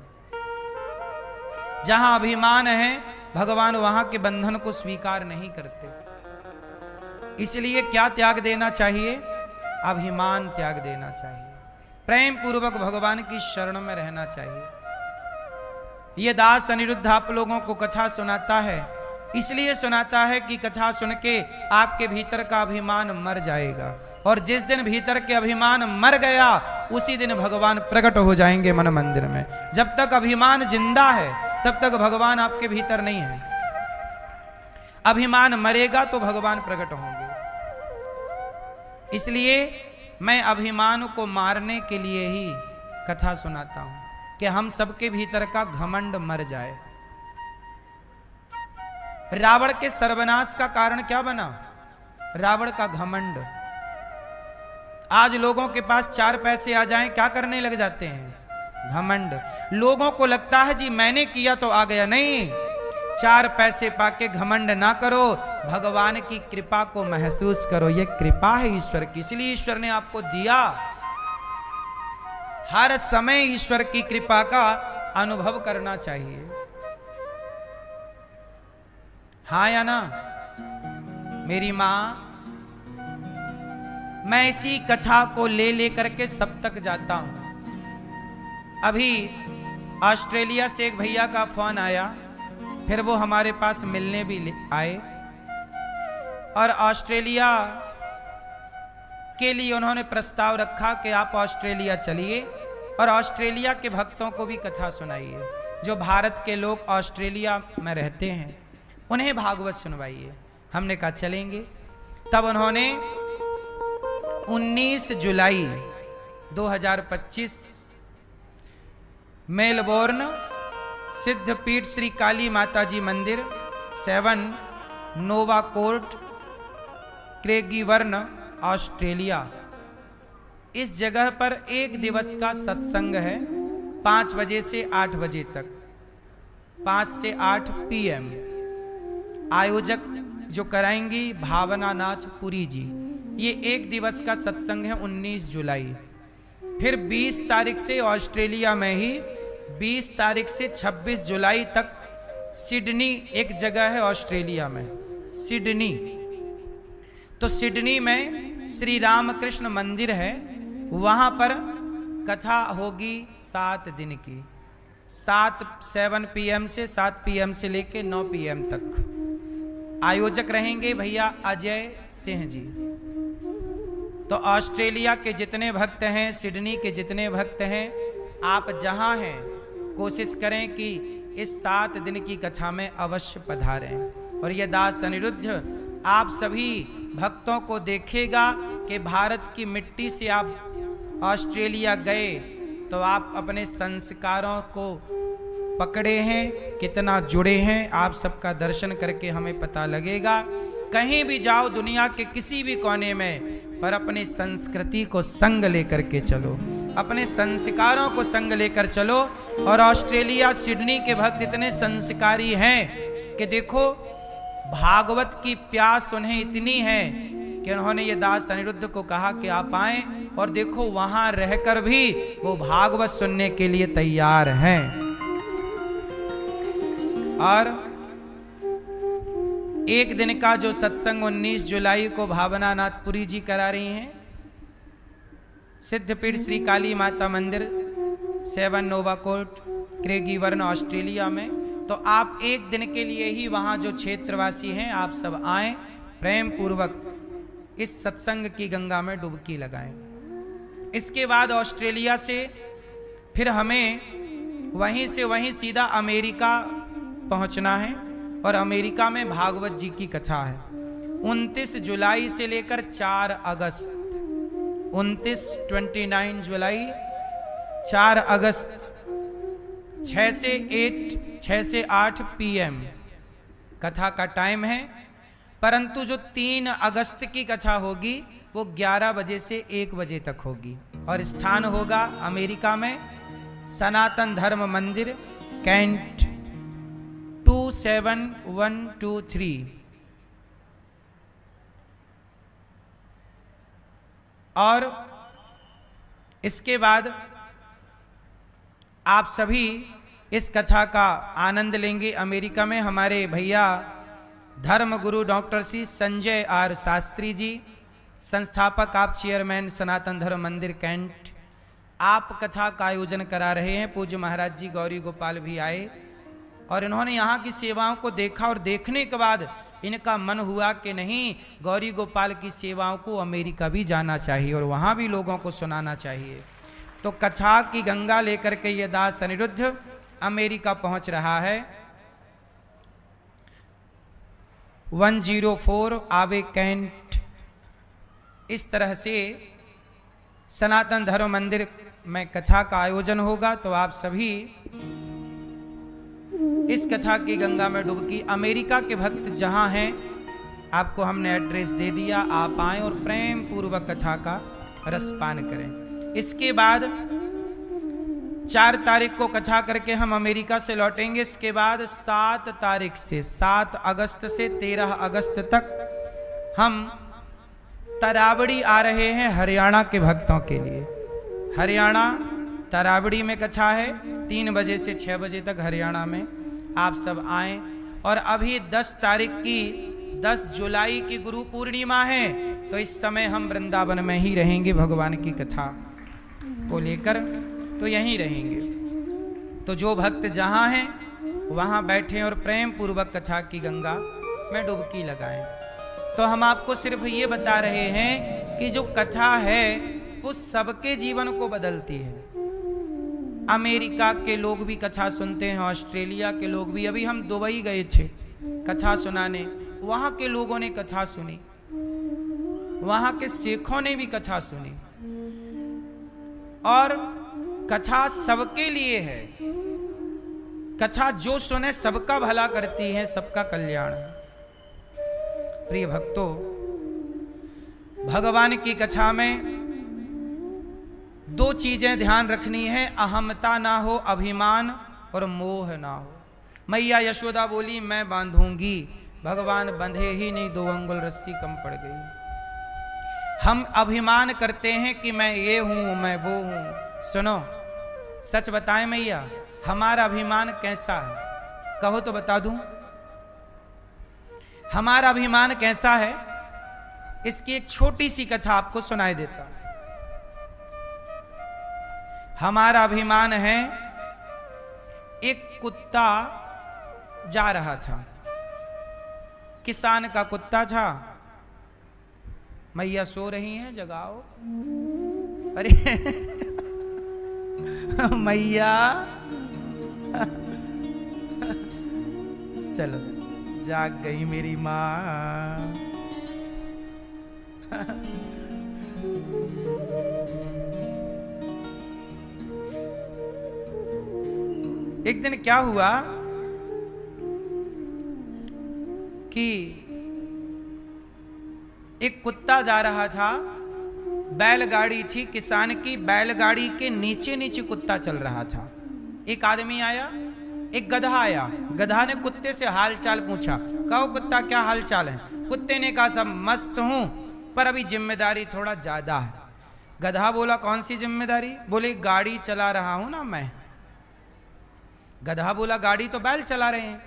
[SPEAKER 2] जहां अभिमान है, भगवान वहां के बंधन को स्वीकार नहीं करते। इसलिए क्या त्याग देना चाहिए? अभिमान त्याग देना चाहिए। प्रेम पूर्वक भगवान की शरण में रहना चाहिए। ये दास अनिरुद्ध आप लोगों को कथा सुनाता है, इसलिए सुनाता है कि कथा सुन के आपके भीतर का अभिमान मर जाएगा, और जिस दिन भीतर के अभिमान मर गया उसी दिन भगवान प्रकट हो जाएंगे मन मंदिर में। जब तक अभिमान जिंदा है तब तक भगवान आपके भीतर नहीं है। अभिमान मरेगा तो भगवान प्रकट होंगे। इसलिए मैं अभिमान को मारने के लिए ही कथा सुनाता हूं, कि हम सबके भीतर का घमंड मर जाए। रावण के सर्वनाश का कारण क्या बना? रावण का घमंड। आज लोगों के पास 4 पैसे आ जाएं, क्या करने लग जाते हैं? घमंड। लोगों को लगता है जी मैंने किया तो आ गया। नहीं, 4 पैसे पाके घमंड ना करो, भगवान की कृपा को महसूस करो। ये कृपा है ईश्वर की, इसलिए ईश्वर ने आपको दिया। हर समय ईश्वर की कृपा का अनुभव करना चाहिए। हाँ या ना? मेरी मां, मैं इसी कथा को ले लेकर के सब तक जाता हूं। अभी ऑस्ट्रेलिया से एक भैया का फोन आया, फिर वो हमारे पास मिलने भी आए, और ऑस्ट्रेलिया के लिए उन्होंने प्रस्ताव रखा कि आप ऑस्ट्रेलिया चलिए और ऑस्ट्रेलिया के भक्तों को भी कथा सुनाइए। जो भारत के लोग ऑस्ट्रेलिया में रहते हैं उन्हें भागवत सुनवाइए। हमने कहा चलेंगे। तब उन्होंने 19 जुलाई 2025 मेलबोर्न सिद्धपीठ श्री काली माता जी मंदिर 7 नोवा कोर्ट क्रेगीवर्न ऑस्ट्रेलिया, इस जगह पर 1 दिवस का सत्संग है 5 बजे से 8 बजे तक, 5 से 8 PM। आयोजक जो कराएंगी भावना नाथ पुरी जी। ये 1 दिवस का सत्संग है 19 जुलाई। फिर 20 तारीख से ऑस्ट्रेलिया में ही 20 तारीख से 26 जुलाई तक सिडनी एक जगह है ऑस्ट्रेलिया में, सिडनी। तो सिडनी में श्री रामकृष्ण मंदिर है, वहां पर कथा होगी 7 दिन की, 7 PM से 7 PM से लेके 9 PM तक। आयोजक रहेंगे भैया अजय सिंह जी। तो ऑस्ट्रेलिया के जितने भक्त हैं, सिडनी के जितने भक्त हैं, आप जहां हैं कोशिश करें कि इस 7 दिन की कथा में अवश्य पधारें। और यह दास अनिरुद्ध आप सभी भक्तों को देखेगा कि भारत की मिट्टी से आप ऑस्ट्रेलिया गए तो आप अपने संस्कारों को पकड़े हैं, कितना जुड़े हैं, आप सबका दर्शन करके हमें पता लगेगा। कहीं भी जाओ दुनिया के किसी भी कोने में, पर अपनी संस्कृति को संग लेकर के चलो, अपने संस्कारों को संग लेकर चलो। और ऑस्ट्रेलिया सिडनी के भक्त इतने संस्कारी हैं कि देखो भागवत की प्यास उन्हें इतनी है कि उन्होंने ये दास अनिरुद्ध को कहा कि आप आएं, और देखो वहां रहकर भी वो भागवत सुनने के लिए तैयार हैं। और 1 दिन का जो सत्संग 19 जुलाई को भावना नाथपुरी जी करा रही हैं, सिद्धपीठ श्री काली माता मंदिर 7 नोवा कोर्ट क्रेगीवर्न ऑस्ट्रेलिया में। तो आप 1 दिन के लिए ही वहाँ जो क्षेत्रवासी हैं आप सब आएं, प्रेम पूर्वक इस सत्संग की गंगा में डुबकी लगाएं। इसके बाद ऑस्ट्रेलिया से फिर हमें वहीं से वहीं सीधा अमेरिका पहुंचना है, और अमेरिका में भागवत जी की कथा है 29 जुलाई से लेकर 4 अगस्त, 29 जुलाई 4 अगस्त 6 से 8 PM कथा का टाइम है। परंतु जो 3 अगस्त की कथा होगी वो 11 बजे से 1 बजे तक होगी, और स्थान होगा अमेरिका में सनातन धर्म मंदिर कैंट 27123। और इसके बाद आप सभी इस कथा का आनंद लेंगे। अमेरिका में हमारे भैया धर्म गुरु डॉक्टर श्री संजय R शास्त्री जी, संस्थापक, आप चेयरमैन सनातन धर्म मंदिर कैंट, आप कथा का आयोजन करा रहे हैं। पूज्य महाराज जी गौरी गोपाल भी आए, और इन्होंने यहाँ की सेवाओं को देखा, और देखने के बाद इनका मन हुआ कि नहीं, गौरी गोपाल की सेवाओं को अमेरिका भी जाना चाहिए और वहाँ भी लोगों को सुनाना चाहिए। तो कथा की गंगा लेकर के ये दास अनिरुद्ध अमेरिका पहुँच रहा है। 104 आवे कैंट। इस तरह से सनातन धर्म मंदिर में कथा का आयोजन होगा। तो आप सभी इस कथा की गंगा में डुबकी, अमेरिका के भक्त जहां हैं आपको हमने एड्रेस दे दिया, आप आएं और प्रेम पूर्वक कथा का रसपान करें। इसके बाद 4 तारीख को कथा करके हम अमेरिका से लौटेंगे। इसके बाद 7 तारीख से 7 अगस्त से 13 अगस्त तक हम तरावड़ी आ रहे हैं हरियाणा के भक्तों के लिए। हरियाणा तरावड़ी में कथा है 3 बजे से 6 बजे तक हरियाणा में, आप सब आएं। और अभी 10 तारीख की 10 जुलाई की गुरु पूर्णिमा है, तो इस समय हम वृंदावन में ही रहेंगे भगवान की कथा को लेकर, तो यहीं रहेंगे। तो जो भक्त जहाँ हैं वहाँ बैठें और प्रेम पूर्वक कथा की गंगा में डुबकी लगाएं। तो हम आपको सिर्फ ये बता रहे हैं कि जो कथा है वो सबके जीवन को बदलती है। अमेरिका के लोग भी कथा सुनते हैं, ऑस्ट्रेलिया के लोग भी। अभी हम दुबई गए थे कथा सुनाने, वहाँ के लोगों ने कथा सुनी, वहाँ के सिखों ने भी कथा सुनी। और कथा सबके लिए है। कथा जो सुने सबका भला करती है, सबका कल्याण है। प्रिय भक्तों, भगवान की कथा में दो चीजें ध्यान रखनी है, अहमता ना हो, अभिमान और मोह ना हो। मैया यशोदा बोली मैं बांधूंगी, भगवान बंधे ही नहीं, 2 अंगुल रस्सी कम पड़ गई। हम अभिमान करते हैं कि मैं ये हूं, मैं वो हूं। सुनो, सच बताएं मैया, हमारा अभिमान कैसा है? कहो तो बता दूं। हमारा अभिमान कैसा है, इसकी एक छोटी सी कथा आपको सुनाई देता। हमारा अभिमान है, एक कुत्ता जा रहा था, किसान का कुत्ता था। मैया सो रही हैं, जगाओ। अरे मैया चलो, जाग गई मेरी माँ। एक दिन क्या हुआ कि एक कुत्ता जा रहा था, बैलगाड़ी थी किसान की, बैलगाड़ी के नीचे नीचे कुत्ता चल रहा था। एक आदमी आया, एक गधा आया, गधा ने कुत्ते से हाल चाल पूछा। कहो कुत्ता क्या हाल चाल है? कुत्ते ने कहा सब मस्त हूं, पर अभी जिम्मेदारी थोड़ा ज्यादा है। गधा बोला कौन सी जिम्मेदारी? बोले गाड़ी चला रहा हूं ना मैं। गधा बोला गाड़ी तो बैल चला रहे हैं,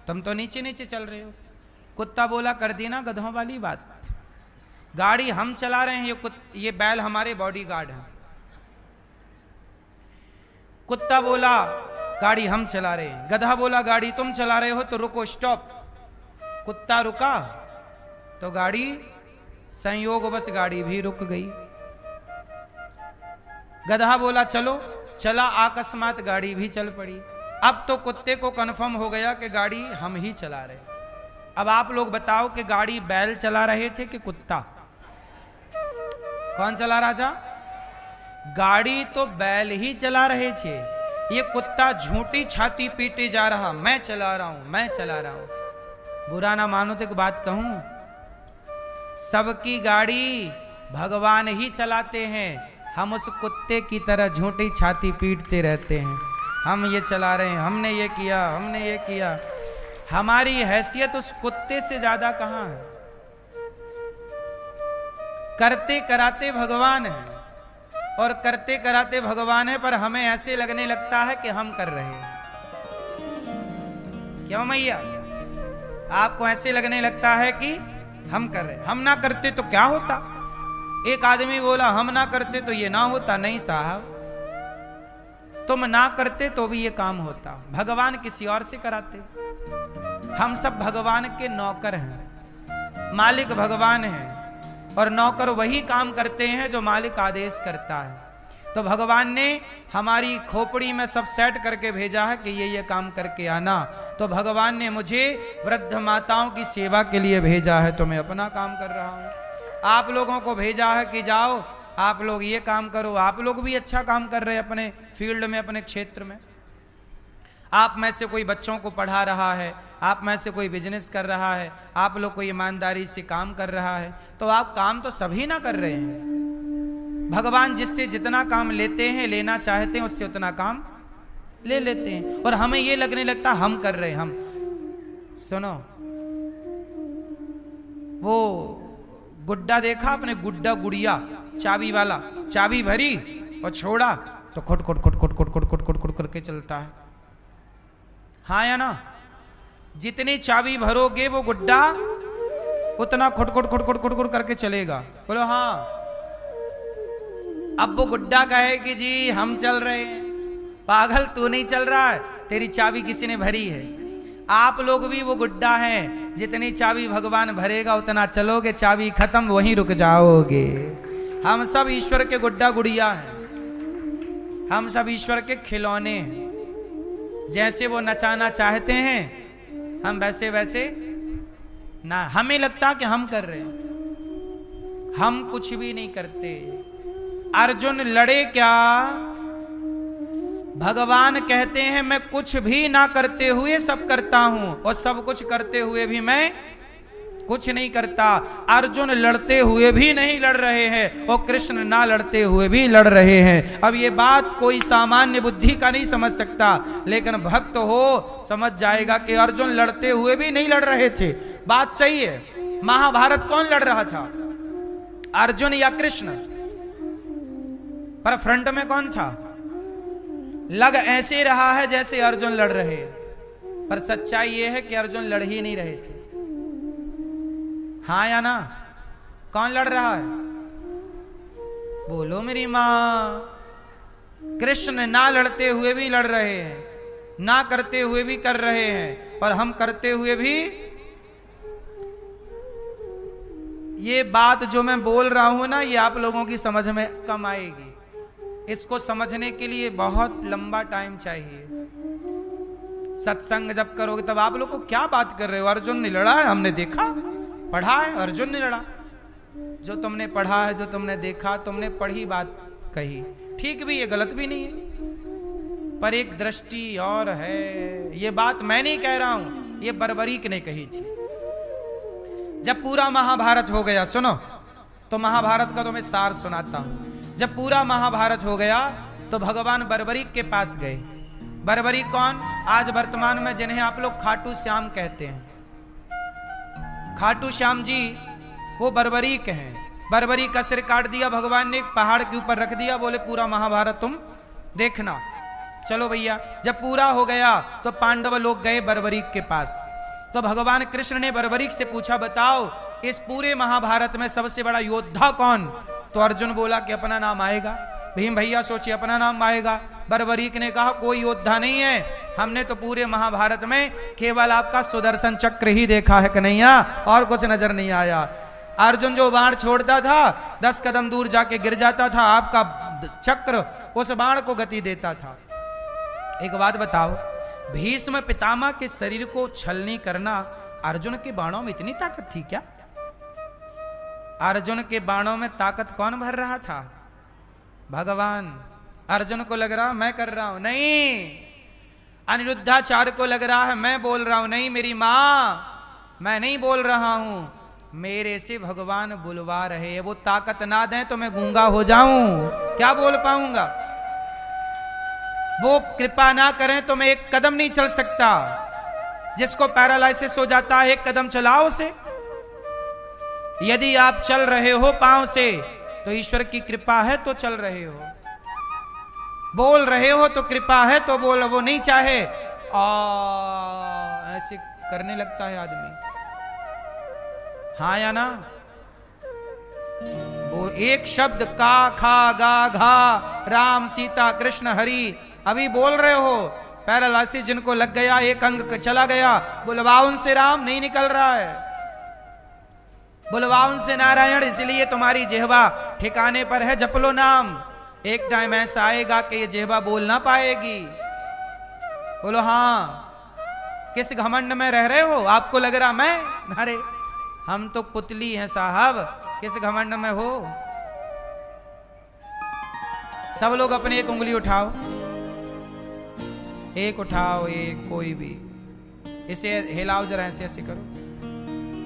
[SPEAKER 2] तुम तो नीचे नीचे चल रहे हो। कुत्ता बोला कर दी ना गधों वाली बात, गाड़ी हम चला रहे हैं, ये बैल हमारे बॉडीगार्ड हैं। कुत्ता बोला गाड़ी हम चला रहे हैं। गधा बोला गाड़ी तुम चला रहे हो तो रुको, स्टॉप। कुत्ता रुका तो गाड़ी, संयोगवश गाड़ी भी रुक गई। गधा बोला चलो, चला, अकस्मात गाड़ी भी चल पड़ी। अब तो कुत्ते को कन्फर्म हो गया कि गाड़ी हम ही चला रहे। अब आप लोग बताओ कि गाड़ी बैल चला रहे थे कि कुत्ता? कौन चला रहा था? गाड़ी तो बैल ही चला रहे थे। ये कुत्ता झूठी छाती पीटे जा रहा, मैं चला रहा हूं, मैं चला रहा हूं। बुरा ना मानो तो एक बात कहूं, सबकी गाड़ी भगवान ही चलाते हैं, हम उस कुत्ते की तरह झूठी छाती पीटते रहते हैं। हम ये चला रहे हैं, हमने ये किया, हमने ये किया। हमारी हैसियत उस कुत्ते से ज्यादा कहां है? करते कराते भगवान है, और करते कराते भगवान है, पर हमें ऐसे लगने लगता है कि हम कर रहे हैं। क्यों मैया? आपको ऐसे लगने लगता है कि हम कर रहे हैं। हम ना करते तो क्या होता? एक आदमी बोला हम ना करते तो ये ना होता। नहीं साहब, तुम ना करते तो भी ये काम होता। भगवान किसी और से कराते। हम सब भगवान के नौकर हैं, मालिक भगवान है, और नौकर वही काम करते हैं जो मालिक आदेश करता है। तो भगवान ने हमारी खोपड़ी में सब सेट करके भेजा है कि ये काम करके आना। तो भगवान ने मुझे वृद्ध माताओं की सेवा के लिए भेजा है, तो मैं अपना काम कर रहा हूँ। आप लोगों को भेजा है कि जाओ आप लोग ये काम करो। आप लोग भी अच्छा काम कर रहे हैं अपने फील्ड में, अपने क्षेत्र में। आप में से कोई बच्चों को पढ़ा रहा है, आप में से कोई बिजनेस कर रहा है, आप लोग कोई ईमानदारी से काम कर रहा है। तो आप काम तो सभी ना कर रहे हैं। भगवान जिससे जितना काम लेते हैं, लेना चाहते हैं, उससे उतना काम ले लेते हैं। और हमें ये लगने लगता हम कर रहे हैं। हम सुनो, वो गुड्डा देखा आपने? गुड्डा गुड़िया चाबी वाला, चाबी भरी और छोड़ा तो खुट खुट खुट खुट खुट खुट खुट खुट खुट करके चलता है। हाँ या ना? जितनी चाबी भरोगे वो गुड्डा उतना खुट खुट खुट खुट खुट खुट करके चलेगा। बोलो हाँ। अब वो गुड्डा कहे कि जी हम चल रहे हैं। पागल, तू नहीं चल रहा है, तेरी चाबी किसी ने भरी है। आप लोग भी वो गुड्डा हैं जितनी चाबी भगवान भरेगा उतना चलोगे, चाबी खत्म वहीं रुक जाओगे। हम सब ईश्वर के गुड्डा गुड़िया हैं, हम सब ईश्वर के खिलौने हैं। जैसे वो नचाना चाहते हैं हम वैसे वैसे ना, हमें लगता कि हम कर रहे हैं, हम कुछ भी नहीं करते। अर्जुन लड़े क्या? भगवान कहते हैं मैं कुछ भी ना करते हुए सब करता हूं, और सब कुछ करते हुए भी मैं कुछ नहीं करता। अर्जुन लड़ते हुए भी नहीं लड़ रहे हैं और कृष्ण ना लड़ते हुए भी लड़ रहे हैं। अब ये बात कोई सामान्य बुद्धि का नहीं समझ सकता, लेकिन भक्त हो समझ जाएगा कि अर्जुन लड़ते हुए भी नहीं लड़ रहे थे। बात सही है। महाभारत कौन लड़ रहा था, अर्जुन या कृष्ण? पर फ्रंट में कौन था? लग ऐसे रहा है जैसे अर्जुन लड़ रहे हैं, पर सच्चाई यह है कि अर्जुन लड़ ही नहीं रहे थे। हाँ या ना? कौन लड़ रहा है? बोलो मेरी मां। कृष्ण ना लड़ते हुए भी लड़ रहे हैं, ना करते हुए भी कर रहे हैं, और हम करते हुए भी। ये बात जो मैं बोल रहा हूं ना, ये आप लोगों की समझ में कम आएगी। इसको समझने के लिए बहुत लंबा टाइम चाहिए। सत्संग जब करोगे तब आप लोग को क्या बात कर रहे हो, अर्जुन ने लड़ा है, हमने देखा पढ़ा है, अर्जुन ने लड़ा। जो तुमने पढ़ा है, जो तुमने देखा, तुमने पढ़ी बात कही, ठीक भी है गलत भी नहीं है, पर एक दृष्टि और है। ये बात मैं नहीं कह रहा हूं, ये बर्बरीक ने कही थी। जब पूरा महाभारत हो गया, सुनो तो महाभारत का तो मैं सार सुनाता हूं। जब पूरा महाभारत हो गया तो भगवान बर्बरीक के पास गए। बर्बरीक कौन? आज वर्तमान में जिन्हें आप लोग खाटू श्याम कहते हैं, खाटू श्याम जी वो बर्बरीक हैं। बर्बरीक का सिर काट दिया भगवान ने, एक पहाड़ के ऊपर रख दिया, बोले पूरा महाभारत तुम देखना। चलो भैया, जब पूरा हो गया तो पांडव लोग गए बर्बरीक के पास। तो भगवान कृष्ण ने बर्बरीक से पूछा, बताओ इस पूरे महाभारत में सबसे बड़ा योद्धा कौन? तो अर्जुन बोला कि अपना नाम आएगा। भीम भैया सोचिए अपना नाम आएगा। बर्बरीक ने कहा कोई योद्धा नहीं है, हमने तो पूरे महाभारत में केवल आपका सुदर्शन चक्र ही देखा है कन्हैया, और कुछ नजर नहीं आया। अर्जुन जो बाण छोड़ता था 10 कदम दूर जाके गिर जाता था, आपका चक्र उस बाण को गति देता था। एक बात बताओ, भीष्म पितामह के शरीर को छलनी करना, अर्जुन के बाणों में इतनी ताकत थी क्या? अर्जुन के बाणों में ताकत कौन भर रहा था? भगवान। अर्जुन को लग रहा मैं कर रहा हूं, नहीं। अनिरुद्धाचार्य को लग रहा है मैं बोल रहा हूं, नहीं मेरी मां, मैं नहीं बोल रहा हूं, मेरे से भगवान बुलवा रहे हैं। वो ताकत ना दें तो मैं गूंगा हो जाऊं, क्या बोल पाऊंगा? वो कृपा ना करें तो मैं एक कदम नहीं चल सकता। जिसको पैरालाइसिस हो जाता है, एक कदम चलाओ उसे। यदि आप चल रहे हो पांव से तो ईश्वर की कृपा है तो चल रहे हो, बोल रहे हो तो कृपा है तो बोल। वो नहीं चाहे ऐसे करने लगता है आदमी, हाँ या ना? वो एक शब्द का खा गा घा राम सीता कृष्ण हरि अभी बोल रहे हो, पैरालाइसिस जिनको लग गया, एक अंग चला गया, बुलवाओ उनसे राम नहीं निकल रहा है, बुलवाओ उनसे नारायण। इसलिए तुम्हारी जिह्वा ठिकाने पर है, जप लो नाम। एक टाइम ऐसा आएगा कि ये जिह्वा बोल ना पाएगी। बोलो हाँ। किस घमंड में रह रहे हो? आपको लग रहा मैं, अरे हम तो पुतली हैं साहब, किस घमंड में हो? सब लोग अपनी एक उंगली उठाओ, एक उठाओ, एक कोई भी, इसे हिलाओ जरा, ऐसे ऐसे करो।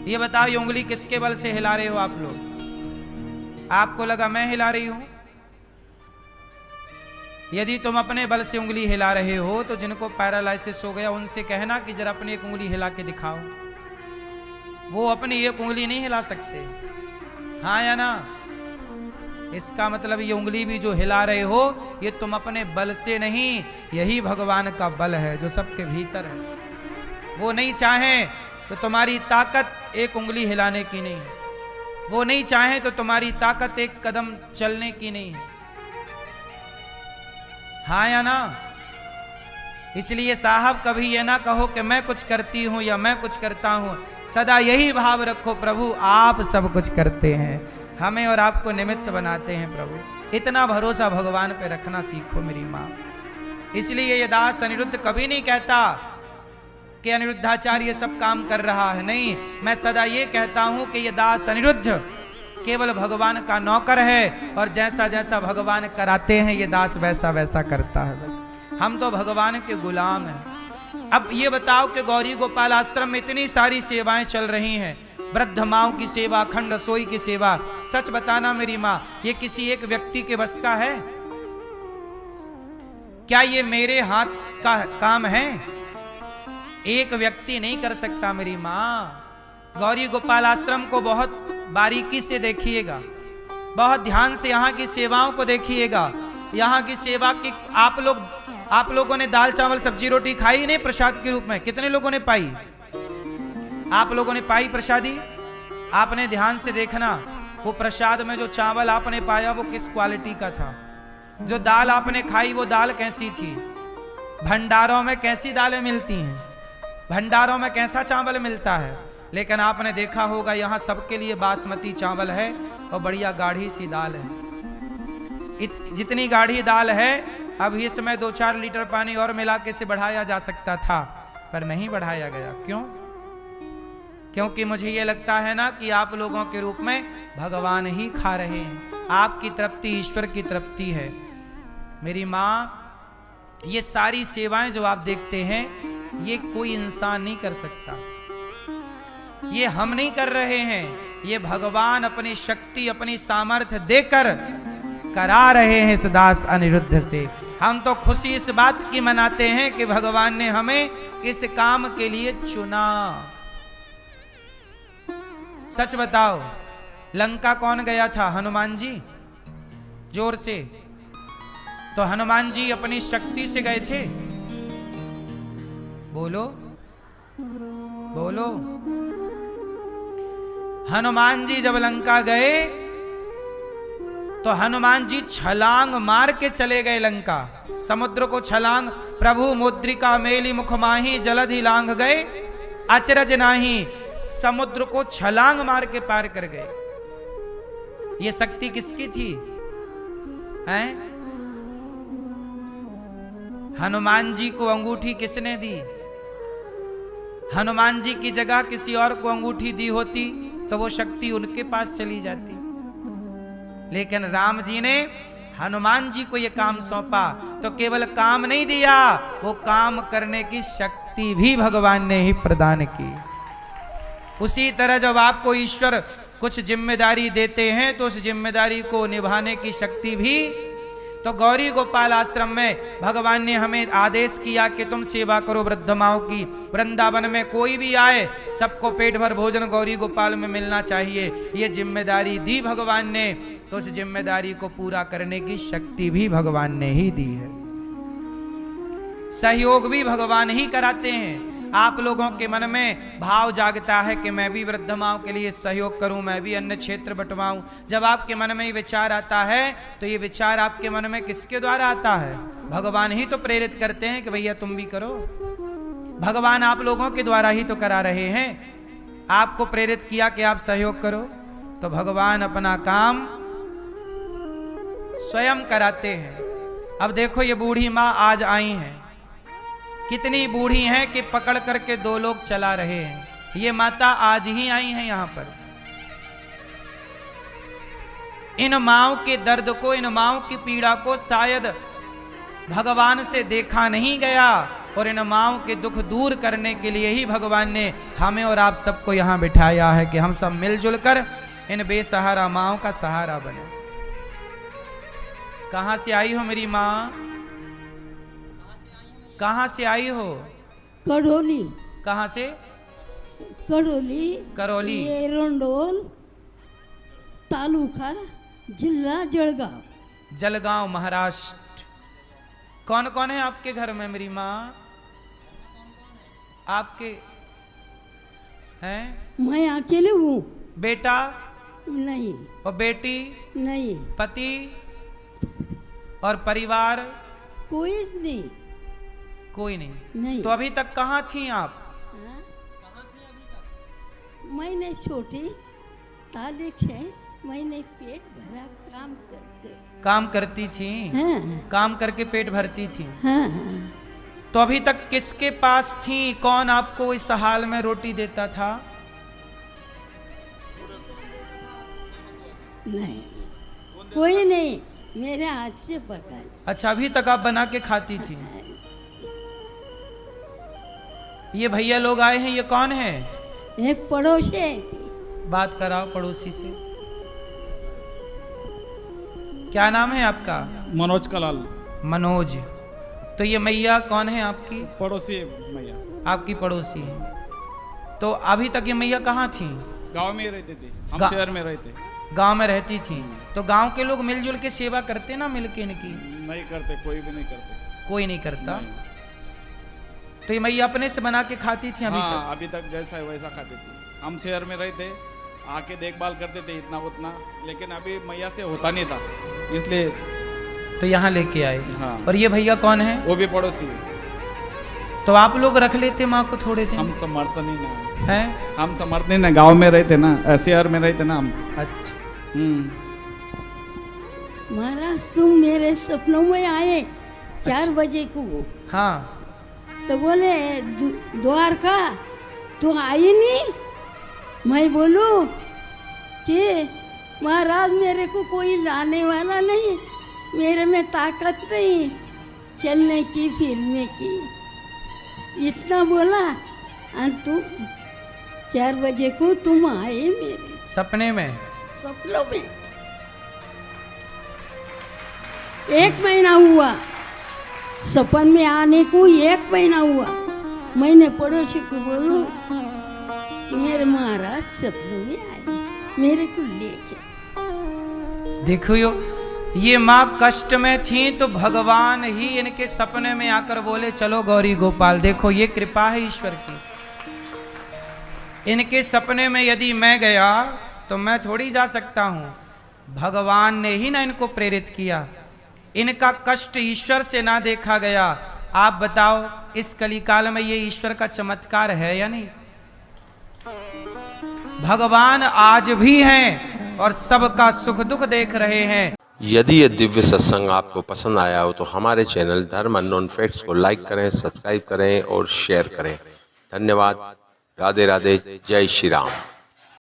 [SPEAKER 2] ये बताओ ये उंगली किसके बल से हिला रहे हो आप लोग? आपको लगा मैं हिला रही हूं? यदि तुम अपने बल से उंगली हिला रहे हो तो जिनको पैरालाइसिस हो गया उनसे कहना कि जरा अपनी एक उंगली हिला के दिखाओ। वो अपनी एक उंगली नहीं हिला सकते, हाँ या ना? इसका मतलब ये उंगली भी जो हिला रहे हो ये तुम अपने बल से नहीं, यही भगवान का बल है जो सबके भीतर है। वो नहीं चाहे तो तुम्हारी ताकत एक उंगली हिलाने की नहीं है, वो नहीं चाहे तो तुम्हारी ताकत एक कदम चलने की नहीं है, हाँ या ना? इसलिए साहब कभी ये ना कहो कि मैं कुछ करती हूं या मैं कुछ करता हूं, सदा यही भाव रखो प्रभु आप सब कुछ करते हैं, हमें और आपको निमित्त बनाते हैं प्रभु। इतना भरोसा भगवान पे रखना सीखो मेरी माँ। इसलिए ये दास अनिरुद्ध कभी नहीं कहता कि अनिरुद्धाचार्य ये सब काम कर रहा है, नहीं, मैं सदा ये कहता हूं कि ये दास अनिरुद्ध केवल भगवान का नौकर है और जैसा जैसा भगवान कराते हैं ये दास वैसा वैसा करता है, बस हम तो भगवान के गुलाम हैं। अब ये बताओ कि गौरी गोपाल आश्रम में इतनी सारी सेवाएं चल रही हैं, वृद्ध माओं की सेवा, अखंड रसोई की सेवा, सच बताना मेरी माँ ये किसी एक व्यक्ति के बस का है क्या? ये मेरे हाथ का काम है? एक व्यक्ति नहीं कर सकता मेरी माँ। गौरी गोपाल आश्रम को बहुत बारीकी से देखिएगा, बहुत ध्यान से यहाँ की सेवाओं को देखिएगा। यहाँ की सेवा की आप लोगों ने दाल चावल सब्जी रोटी खाई नहीं प्रसाद के रूप में? कितने लोगों ने पाई? आप लोगों ने पाई प्रसादी? आपने ध्यान से देखना वो प्रसाद में जो चावल आपने पाया वो किस क्वालिटी का था, जो दाल आपने खाई वो दाल कैसी थी। भंडारों में कैसी दालें मिलती हैं, भंडारों में कैसा चावल मिलता है, लेकिन आपने देखा होगा यहाँ सबके लिए बासमती चावल है और बढ़िया गाढ़ी सी दाल है। जितनी गाढ़ी दाल है अब इसमें 2-4 लीटर पानी और मिला के से बढ़ाया जा सकता था, पर नहीं बढ़ाया गया। क्यों? क्योंकि मुझे ये लगता है ना कि आप लोगों के रूप में भगवान ही खा रहे हैं, आपकी तृप्ति ईश्वर की तृप्ति है। मेरी माँ ये सारी सेवाएं जो आप देखते हैं ये कोई इंसान नहीं कर सकता, ये हम नहीं कर रहे हैं, ये भगवान अपनी शक्ति अपनी सामर्थ्य देकर करा रहे हैं इस दास अनिरुद्ध से। हम तो खुशी इस बात की मनाते हैं कि भगवान ने हमें इस काम के लिए चुना। सच बताओ लंका कौन गया था? हनुमान जी? जोर से तो हनुमान जी अपनी शक्ति से गए थे? बोलो बोलो। हनुमान जी जब लंका गए तो हनुमान जी छलांग मार के चले गए लंका। समुद्र को छलांग, प्रभु मुद्रिका मेली मुख माही जलधि लांघ गए अचरज नाही, समुद्र को छलांग मार के पार कर गए। ये शक्ति किसकी थी? हैं? हनुमान जी को अंगूठी किसने दी? हनुमान जी की जगह किसी और को अंगूठी दी होती तो वो शक्ति उनके पास चली जाती, लेकिन राम जी ने हनुमान जी को ये काम सौंपा तो केवल काम नहीं दिया, वो काम करने की शक्ति भी भगवान ने ही प्रदान की। उसी तरह जब आपको ईश्वर कुछ जिम्मेदारी देते हैं तो उस जिम्मेदारी को निभाने की शक्ति भी, तो गौरी गोपाल आश्रम में भगवान ने हमें आदेश किया कि तुम सेवा करो वृद्ध माओं की। वृंदावन में कोई भी आए सबको पेट भर भोजन गौरी गोपाल में मिलना चाहिए, ये जिम्मेदारी दी भगवान ने, तो उस जिम्मेदारी को पूरा करने की शक्ति भी भगवान ने ही दी है। सहयोग भी भगवान ही कराते हैं। आप लोगों के मन में भाव जागता है कि मैं भी वृद्ध माओं के लिए सहयोग करूं, मैं भी अन्य क्षेत्र बंटवाऊं। जब आपके मन में ये विचार आता है तो ये विचार आपके मन में किसके द्वारा आता है? भगवान ही तो प्रेरित करते हैं कि भैया तुम भी करो। भगवान आप लोगों के द्वारा ही तो करा रहे हैं। आपको प्रेरित किया कि आप सहयोग करो, तो भगवान अपना काम स्वयं कराते हैं। अब देखो ये बूढ़ी माँ आज आई हैं, कितनी बूढ़ी हैं कि पकड़ करके 2 लोग चला रहे हैं। ये माता आज ही आई हैं यहाँ पर। इन माओं के दर्द को, इन माओं की पीड़ा को शायद भगवान से देखा नहीं गया, और इन माओं के दुख दूर करने के लिए ही भगवान ने हमें और आप सबको यहाँ बिठाया है कि हम सब मिलजुल कर इन बेसहारा माओं का सहारा बने। कहाँ से आई हो मेरी माँ? कहाँ से आई हो?
[SPEAKER 3] करौली।
[SPEAKER 2] कहाँ से?
[SPEAKER 3] करौली।
[SPEAKER 2] करौली।
[SPEAKER 3] ये रंडोल तालुका जिला जळगाव।
[SPEAKER 2] जलगांव महाराष्ट्र। कौन कौन है आपके घर में मेरी माँ? आपके हैं?
[SPEAKER 3] मैं अकेले हूँ।
[SPEAKER 2] बेटा?
[SPEAKER 3] नहीं।
[SPEAKER 2] और बेटी?
[SPEAKER 3] नहीं।
[SPEAKER 2] पति और परिवार?
[SPEAKER 3] कोई नहीं।
[SPEAKER 2] कोई नहीं।
[SPEAKER 3] नहीं।
[SPEAKER 2] तो अभी तक कहाँ थी आप?
[SPEAKER 3] हाँ? मैंने छोटी तारीख है, मैंने पेट भरा काम करते।
[SPEAKER 2] काम करती थी?
[SPEAKER 3] हाँ
[SPEAKER 2] काम करके पेट भरती थी।
[SPEAKER 3] हाँ।
[SPEAKER 2] तो अभी तक किसके पास थी? कौन आपको इस हाल में रोटी देता था?
[SPEAKER 3] नहीं, कोई नहीं, मेरे हाथ से पका।
[SPEAKER 2] अच्छा, अभी तक आप बना के खाती थी। ये भैया लोग आए हैं, ये कौन है?
[SPEAKER 3] एक पड़ोसी थी।
[SPEAKER 2] बात कराओ पड़ोसी से। क्या नाम है आपका?
[SPEAKER 4] मनोज कलाल।
[SPEAKER 2] मनोज। तो ये मैया कौन है आपकी?
[SPEAKER 4] पड़ोसी मैया।
[SPEAKER 2] आपकी पड़ोसी है। तो अभी तक ये मैया कहाँ थी?
[SPEAKER 4] गांव में ही रहते थे, हम
[SPEAKER 2] गा-
[SPEAKER 4] शहर में रहते।
[SPEAKER 2] गांव में रहती थी। तो गांव के लोग मिलजुल के सेवा करते ना, मिलके इनकी?
[SPEAKER 4] नहीं करते, कोई भी नहीं करते।
[SPEAKER 2] कोई नहीं करता।
[SPEAKER 4] नहीं।
[SPEAKER 2] तो ये मैया अपने से बना के खाती थी अभी
[SPEAKER 4] हाँ, अभी तक जैसा है वैसा खाते थे। हम शहर में रहते, आके देखभाल करते थे इतना उतना, लेकिन अभी मैया से होता नहीं था, इसलिए
[SPEAKER 2] तक? तो यहाँ लेके आए।
[SPEAKER 4] हाँ।
[SPEAKER 2] और ये भैया कौन है?
[SPEAKER 4] वो भी पड़ोसी है।
[SPEAKER 2] तो आप लोग रख लेते माँ को थोड़े दिन?
[SPEAKER 4] हम समर्थन ही ना
[SPEAKER 2] हैं?
[SPEAKER 4] हम समर्थन ही ना, गाँव में रहते ना, शहर में रहते ना हम।
[SPEAKER 2] अच्छा।
[SPEAKER 3] महाराज तुम मेरे सपनों में आए 4 बजे को।
[SPEAKER 2] हाँ।
[SPEAKER 3] तो बोले द्वारका तू आई नहीं? मैं बोलूं कि महाराज मेरे को कोई लाने वाला नहीं, मेरे में ताकत नहीं चलने की फिरने की। इतना बोला और तुम 4 बजे को तुम आए मेरे
[SPEAKER 2] सपने में?
[SPEAKER 3] सपनों में। 1 महीना हुआ सपन में आने को, 1 महीना हुआ। मैंने पड़ोसी को बोलूं कि मेरे महाराज सपनों में आए, मेरे को ले चल।
[SPEAKER 2] देखो ये माँ कष्ट में थी तो भगवान ही इनके सपने में आकर बोले चलो गौरी गोपाल। देखो ये कृपा है ईश्वर की। इनके सपने में यदि मैं गया तो मैं थोड़ी जा सकता हूँ, भगवान ने ही ना इनको प्रेरित किया। इनका कष्ट ईश्वर से ना देखा गया। आप बताओ इस कलिकाल में ये ईश्वर का चमत्कार है या नहीं? भगवान आज भी हैं और सबका सुख दुख देख रहे हैं।
[SPEAKER 1] यदि ये दिव्य सत्संग आपको पसंद आया हो तो हमारे चैनल धर्म अननोन फैक्ट्स को लाइक करें, सब्सक्राइब करें और शेयर करें। धन्यवाद। राधे राधे। जय श्री राम।